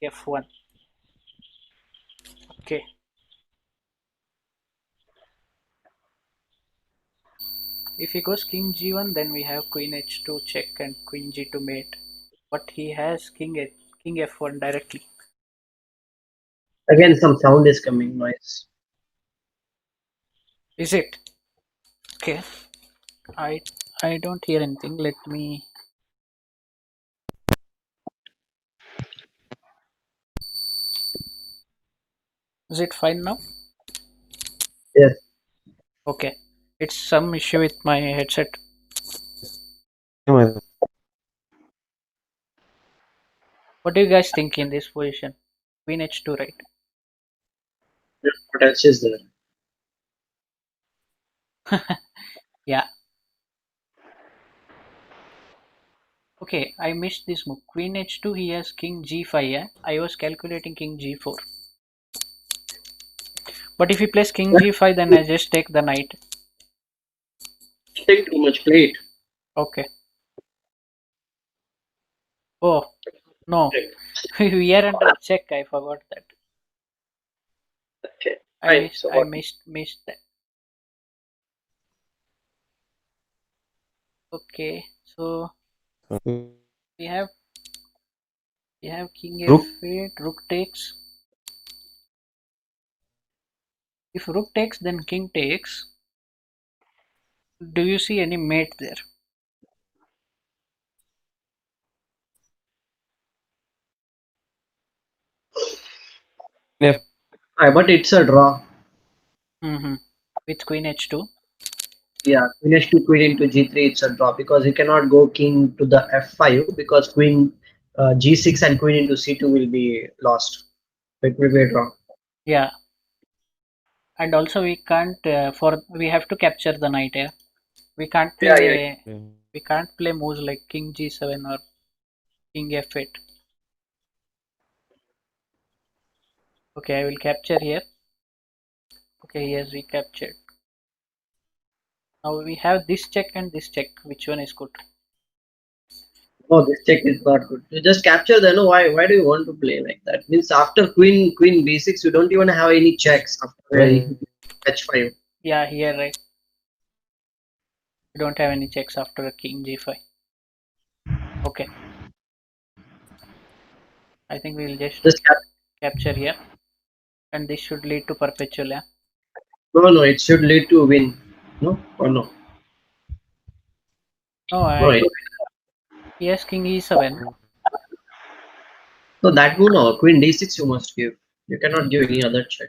Speaker 1: f1. Okay. If he goes king g1, then we have queen h2 check and queen g2 mate. But he has king f1 directly.
Speaker 3: Again, some sound is coming. Noise.
Speaker 1: Is it? Okay. I I don't hear anything. Let me. Is it fine now?
Speaker 3: Yes.
Speaker 1: Okay. It's some issue with my headset.
Speaker 2: Yeah,
Speaker 1: What do you guys think in this position? Queen h2, right?
Speaker 3: What else is there?
Speaker 1: Yeah. Okay, I missed this move. Queen h2, he has king g5, yeah? I was calculating king g4. But if he plays king g5, then I just take the knight.
Speaker 3: Take too much plate.
Speaker 1: Okay. Oh, no.
Speaker 3: Check.
Speaker 1: We are under check. I forgot that.
Speaker 3: Okay.
Speaker 1: I
Speaker 3: Fine.
Speaker 1: missed
Speaker 3: So
Speaker 1: I
Speaker 3: what?
Speaker 1: missed that. Okay. So
Speaker 2: okay.
Speaker 1: we have king
Speaker 2: Rook.
Speaker 1: f8, rook takes. If rook takes, then king takes. Do you see any mate there?
Speaker 2: F.
Speaker 3: But it's a draw.
Speaker 1: Mm-hmm. With queen h2.
Speaker 3: Yeah, queen h2, queen into g3, it's a draw because you cannot go king to the f5 because queen g6 and queen into c2 will be lost. It will be a draw.
Speaker 1: Yeah. And also we can't we have to capture the knight here. We can't
Speaker 3: Yeah, yeah.
Speaker 1: play moves like king g7 or king f8. Okay, I will capture here. Okay, yes, we captured. Now we have this check and this check. Which one is good?
Speaker 3: Oh, this check is not good. You just capture the no. Why do you want to play like that? Means after queen b6, you don't even have any checks after
Speaker 2: Right.
Speaker 3: h5.
Speaker 1: Yeah, here, right? We don't have any checks after a king g5. Okay, I think we'll just
Speaker 3: Just
Speaker 1: capture here, and this should lead to perpetual. Yeah.
Speaker 3: no. It should lead to win. No or no?
Speaker 1: No,
Speaker 3: No.
Speaker 1: yes, king e7.
Speaker 3: So that no. Queen d6 you must give. You cannot give any other check.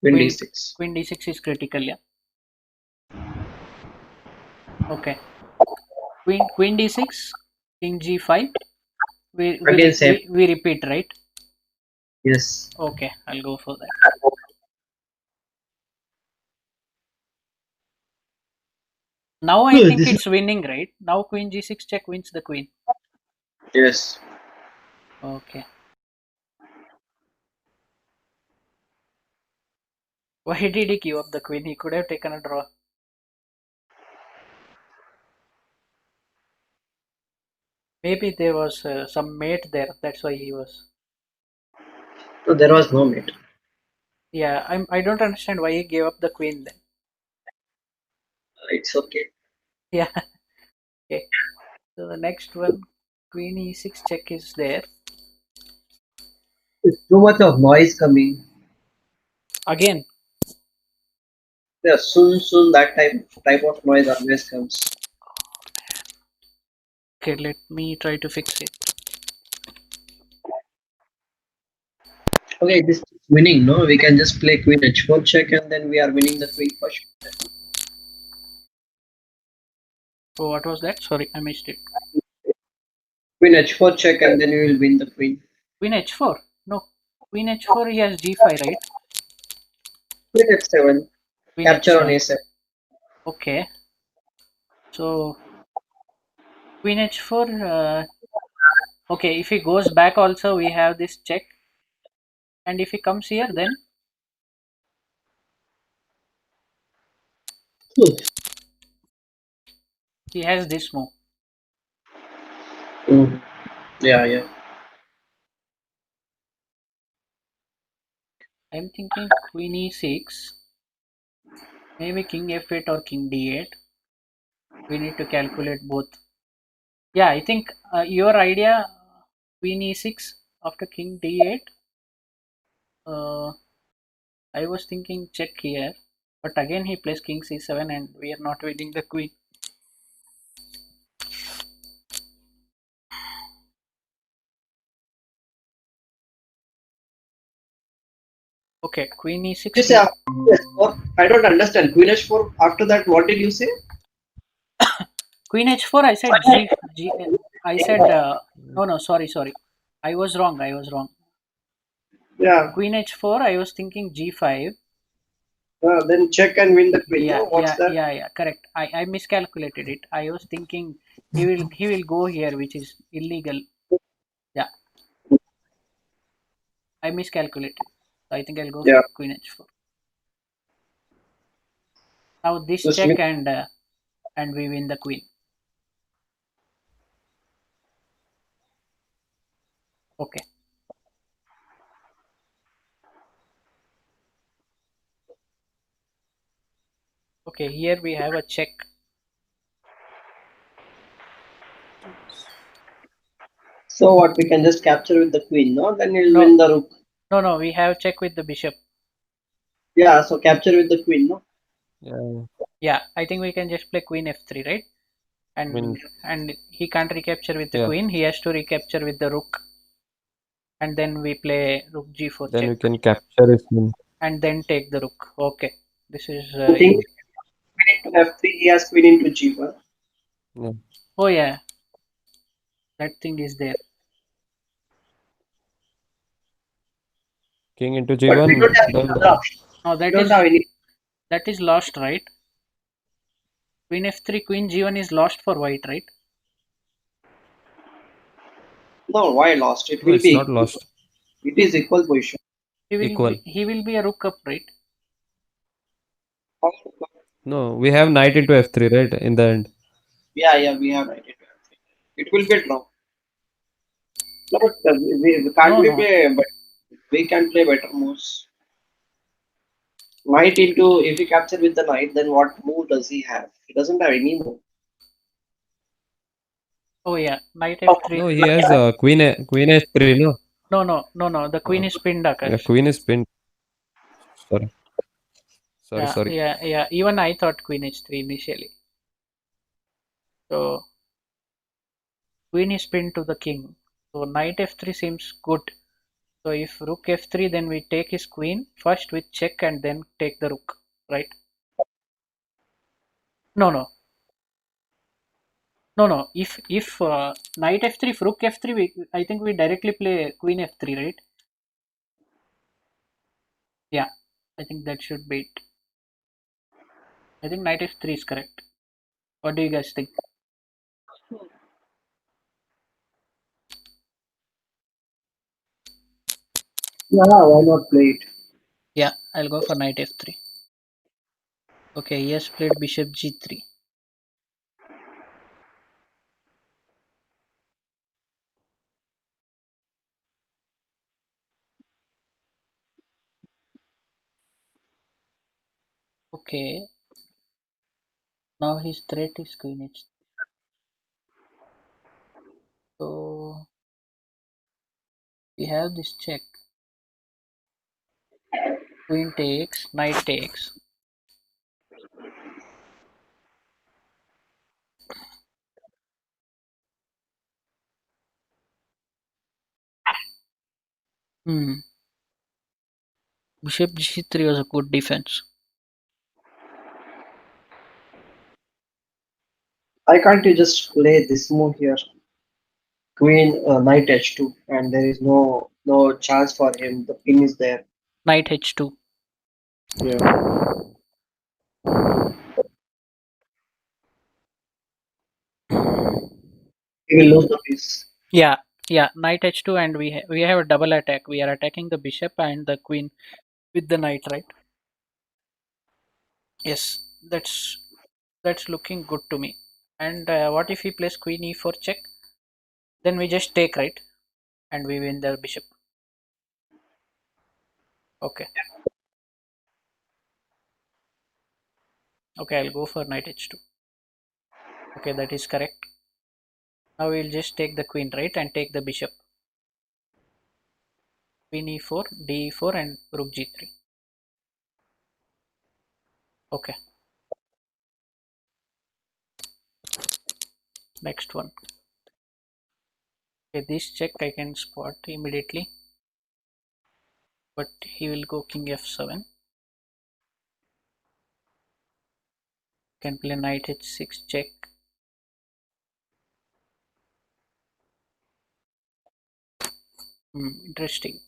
Speaker 3: Queen
Speaker 1: Queen
Speaker 3: d6.
Speaker 1: queen d6 is critical. Yeah. Okay. Queen d6, king g5.
Speaker 3: Again same.
Speaker 1: We repeat, right?
Speaker 3: Yes.
Speaker 1: Okay, I'll go for that. Now I think
Speaker 3: This is
Speaker 1: it's winning, right? Now queen g6 check wins the queen.
Speaker 3: yes.
Speaker 1: Okay. Why did he give up the queen? He could have taken a draw. Maybe there was some mate there. That's why he was.
Speaker 3: So there was no mate.
Speaker 1: Yeah, I don't understand why he gave up the queen then.
Speaker 3: It's okay.
Speaker 1: Yeah. Okay. So the next one, queen e6 check is there.
Speaker 3: It's too much of noise coming.
Speaker 1: Again.
Speaker 3: Yeah, soon that type of noise always comes.
Speaker 1: Okay, let me try to fix it.
Speaker 3: Okay, this is winning, no? We can just play queen h4 check and then we are winning the queen for sure.
Speaker 1: So what was that? Sorry, I missed it.
Speaker 3: Queen h4 check and then you will win the queen.
Speaker 1: Queen h4? No. Queen h4 he has g5, right?
Speaker 3: Queen h7.
Speaker 1: Queen
Speaker 3: Capture on
Speaker 1: h7.
Speaker 3: a7.
Speaker 1: Okay. So queen h4. Okay, if he goes back also we have this check. And if he comes here then he has this move.
Speaker 3: Mm. Yeah, yeah.
Speaker 1: I'm thinking queen e6. Maybe king f8 or king d8. We need to calculate both. Yeah, I think your idea queen e6 after king d8. I was thinking check here, but again he plays king c7 and we are not winning the queen. Okay, queen e6.
Speaker 3: You say after h4? I don't understand. Queen h4. After that, what did you say?
Speaker 1: Queen h4. I said g. I said no, no. Sorry. I was wrong.
Speaker 3: Yeah.
Speaker 1: Queen h4. I was thinking g5.
Speaker 3: Then check and win the queen.
Speaker 1: Yeah,
Speaker 3: No, what's that?
Speaker 1: correct. I miscalculated it. I was thinking he will go here, which is illegal. Yeah, I miscalculated. I think I'll go
Speaker 3: Yeah.
Speaker 1: for queen h4. Now this
Speaker 3: Just
Speaker 1: check
Speaker 3: win.
Speaker 1: and we win the queen. Okay. Okay, here we have a check.
Speaker 3: So what? We can just capture with the queen. No, then you'll
Speaker 1: No,
Speaker 3: win the rook.
Speaker 1: no. We have check with the bishop.
Speaker 3: Yeah. So capture with the queen. No.
Speaker 2: Yeah.
Speaker 1: Yeah, I think we can just play queen f3, right?
Speaker 2: Win.
Speaker 1: And he can't recapture with the
Speaker 2: Yeah.
Speaker 1: queen. He has to recapture with the rook, and then we play rook g4
Speaker 2: Then
Speaker 1: check,
Speaker 2: we can capture his win.
Speaker 1: and then take the rook. Okay, this is
Speaker 3: I think
Speaker 2: Yeah.
Speaker 3: queen into f3. He has queen into g1.
Speaker 2: Yeah.
Speaker 1: oh yeah, that thing is there.
Speaker 2: King into
Speaker 3: But we
Speaker 2: g1.
Speaker 3: don't have any
Speaker 2: Then
Speaker 3: other option.
Speaker 1: No,
Speaker 3: We don't have any.
Speaker 1: that is lost, right? Queen f3, queen g1 is lost for white, right?
Speaker 3: No, why lost? It
Speaker 2: no,
Speaker 3: will
Speaker 2: it's
Speaker 3: be
Speaker 2: not
Speaker 3: equal.
Speaker 2: lost.
Speaker 3: It is equal position.
Speaker 2: Equal.
Speaker 1: He will be a rook up, right?
Speaker 2: No, we have knight into f3, right? In the end.
Speaker 3: Yeah, we have right. It will be draw. No, but we can't
Speaker 1: No,
Speaker 3: we
Speaker 1: no.
Speaker 3: play? But we can play better moves. Knight into if he capture with the knight, then what move does he have? He doesn't have any move.
Speaker 1: Oh yeah, knight
Speaker 3: Oh,
Speaker 1: f3.
Speaker 2: No, he has queen h3. No.
Speaker 1: No. The queen
Speaker 2: Uh,
Speaker 1: is pinned,
Speaker 2: yeah,
Speaker 1: Akash.
Speaker 2: queen is pinned. Sorry. Sorry.
Speaker 1: Yeah,
Speaker 2: Sorry.
Speaker 1: yeah. Even I thought queen h3 initially. So queen is pinned to the king. So knight f3 seems good. So if rook f3, then we take his queen first with check and then take the rook, right? No. No. If knight f3, if rook f3, I think we directly play queen f3, right? Yeah, I think that should be it. I think knight f3 is correct. What do you guys think?
Speaker 3: yeah, why not play it?
Speaker 1: Yeah, I'll go for knight f3. Okay, he has played bishop g3. Okay, now his threat is queen h3. So we have this check. Queen takes, knight takes. Hmm. Bishop g3 was a good defense.
Speaker 3: Why can't you just play this move here? Queen knight h2, and there is no chance for him. The pin is there.
Speaker 1: Knight h2.
Speaker 3: Yeah, he will lose the piece.
Speaker 1: Yeah. Knight h2, and we have a double attack. We are attacking the bishop and the queen with the knight, right? Yes, that's looking good to me. And what if he plays queen e4 check? Then we just take, right? And we win the bishop. Okay. Okay, I'll go for knight h2. Okay, that is correct. Now we'll just take the queen, right? And take the bishop. Queen e4, d4, and rook g3. Okay, next one. Okay, this check I can spot immediately. but he will go king f7. Can play knight h6 check. Interesting.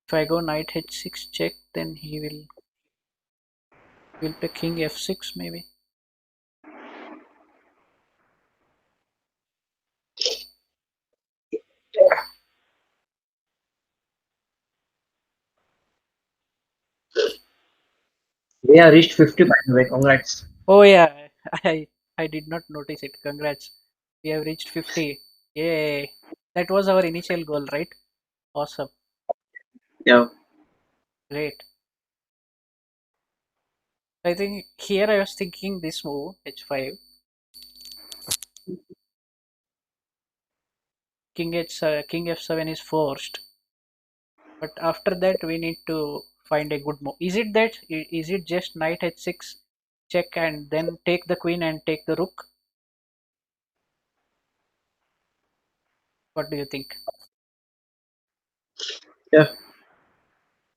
Speaker 1: If I go knight h6 check, then he will play king f6 maybe.
Speaker 3: We have reached 50 by the way. Congrats.
Speaker 1: Oh yeah, I did not notice it. Congrats. We have reached 50. Yay. That was our initial goal, right? Awesome.
Speaker 3: Yeah.
Speaker 1: Great. I think here I was thinking this move, h5. King f7 is forced. But after that we need to find a good move. Is it just knight h6 check and then take the queen and take the rook? What do you think?
Speaker 3: Yeah.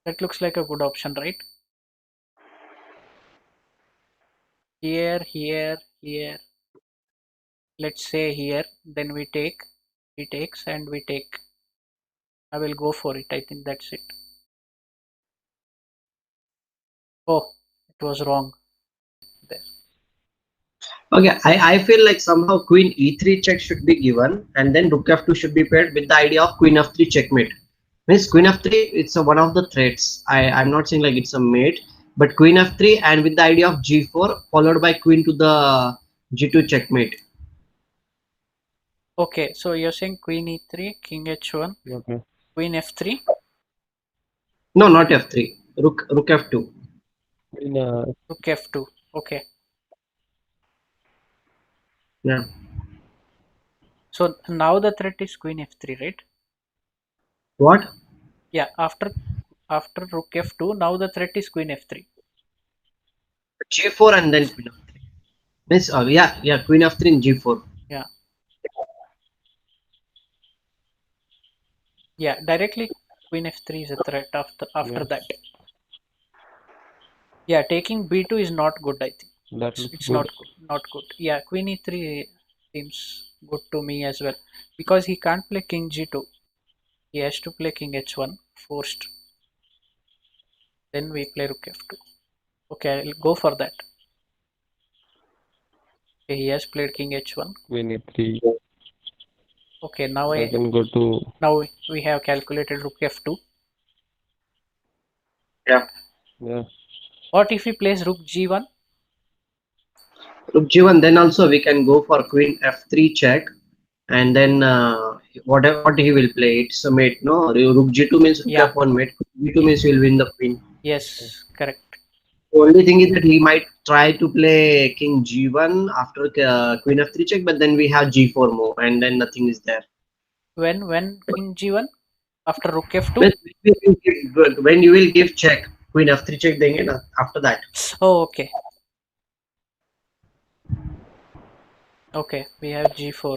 Speaker 1: That looks like a good option, right? Here, here, here. Let's say here, then we take, he takes and we take. I will go for it. I think that's it. Oh, it was wrong there.
Speaker 3: Okay, I feel like somehow queen e3 check should be given and then rook f2 should be paired with the idea of queen f3 checkmate. Means queen f3, it's one of the threats. I'm not saying like it's a mate, but queen f3 and with the idea of g4 followed by queen to the g2 checkmate.
Speaker 1: Okay, so you're saying queen e3, king h1,
Speaker 2: Okay.
Speaker 1: queen f3?
Speaker 3: No, not f3. Rook f2.
Speaker 2: In,
Speaker 1: Rook f2. Okay.
Speaker 3: Yeah.
Speaker 1: So now the threat is queen f3, right?
Speaker 3: What?
Speaker 1: Yeah, after rook f2, now the threat is queen f3.
Speaker 3: G4 and then queen f3. Means yeah, queen f3 and g4.
Speaker 1: Yeah. Yeah, directly queen f3 is a threat after
Speaker 2: yeah,
Speaker 1: that. Yeah, taking b2 is not good, I think.
Speaker 2: that
Speaker 1: It's,
Speaker 2: looks
Speaker 1: it's
Speaker 2: good.
Speaker 1: not good. Yeah, queen e3 seems good to me as well. Because he can't play king g2. He has to play king h1 forced. Then we play rook f2. Okay, I'll go for that. Okay, he has played king h1.
Speaker 2: Queen e3.
Speaker 1: Okay,
Speaker 2: I can go to
Speaker 1: now we have calculated rook f2.
Speaker 3: Yeah.
Speaker 2: yeah.
Speaker 1: What if he plays rook g1?
Speaker 3: Rook g1, then also we can go for queen f3 check, and then whatever what he will play, it's a mate. No, rook g2 means rook
Speaker 1: Yeah,
Speaker 3: f1 mate. G2 means he will win the queen.
Speaker 1: yes, correct.
Speaker 3: The only thing is that he might try to play king g1 after queen f3 check, but then we have g4 move, and then nothing is there.
Speaker 1: When king g1? After rook f2?
Speaker 3: When when you will give check, queen f3 check, then after that.
Speaker 1: Oh, okay. Okay, we have g4.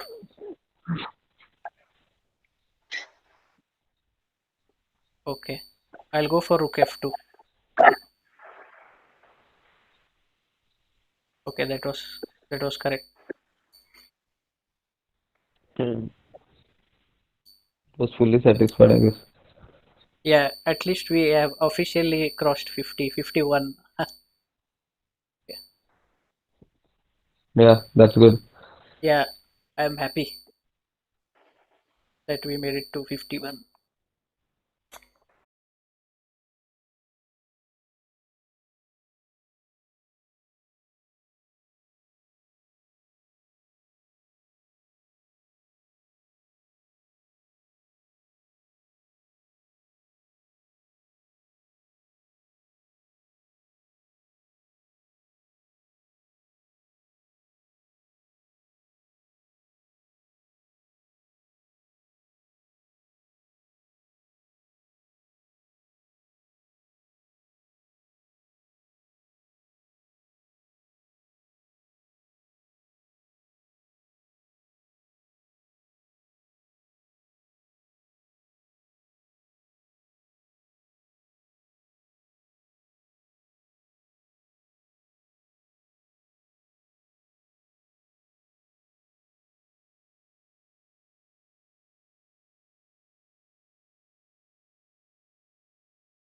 Speaker 1: Okay, I'll go for rook f2. Okay, that was correct.
Speaker 2: Hmm. Was fully satisfied, I guess.
Speaker 1: Yeah, at least we have officially crossed 50, 51.
Speaker 2: Yeah, that's good.
Speaker 1: Yeah, I'm happy that we made it to 51.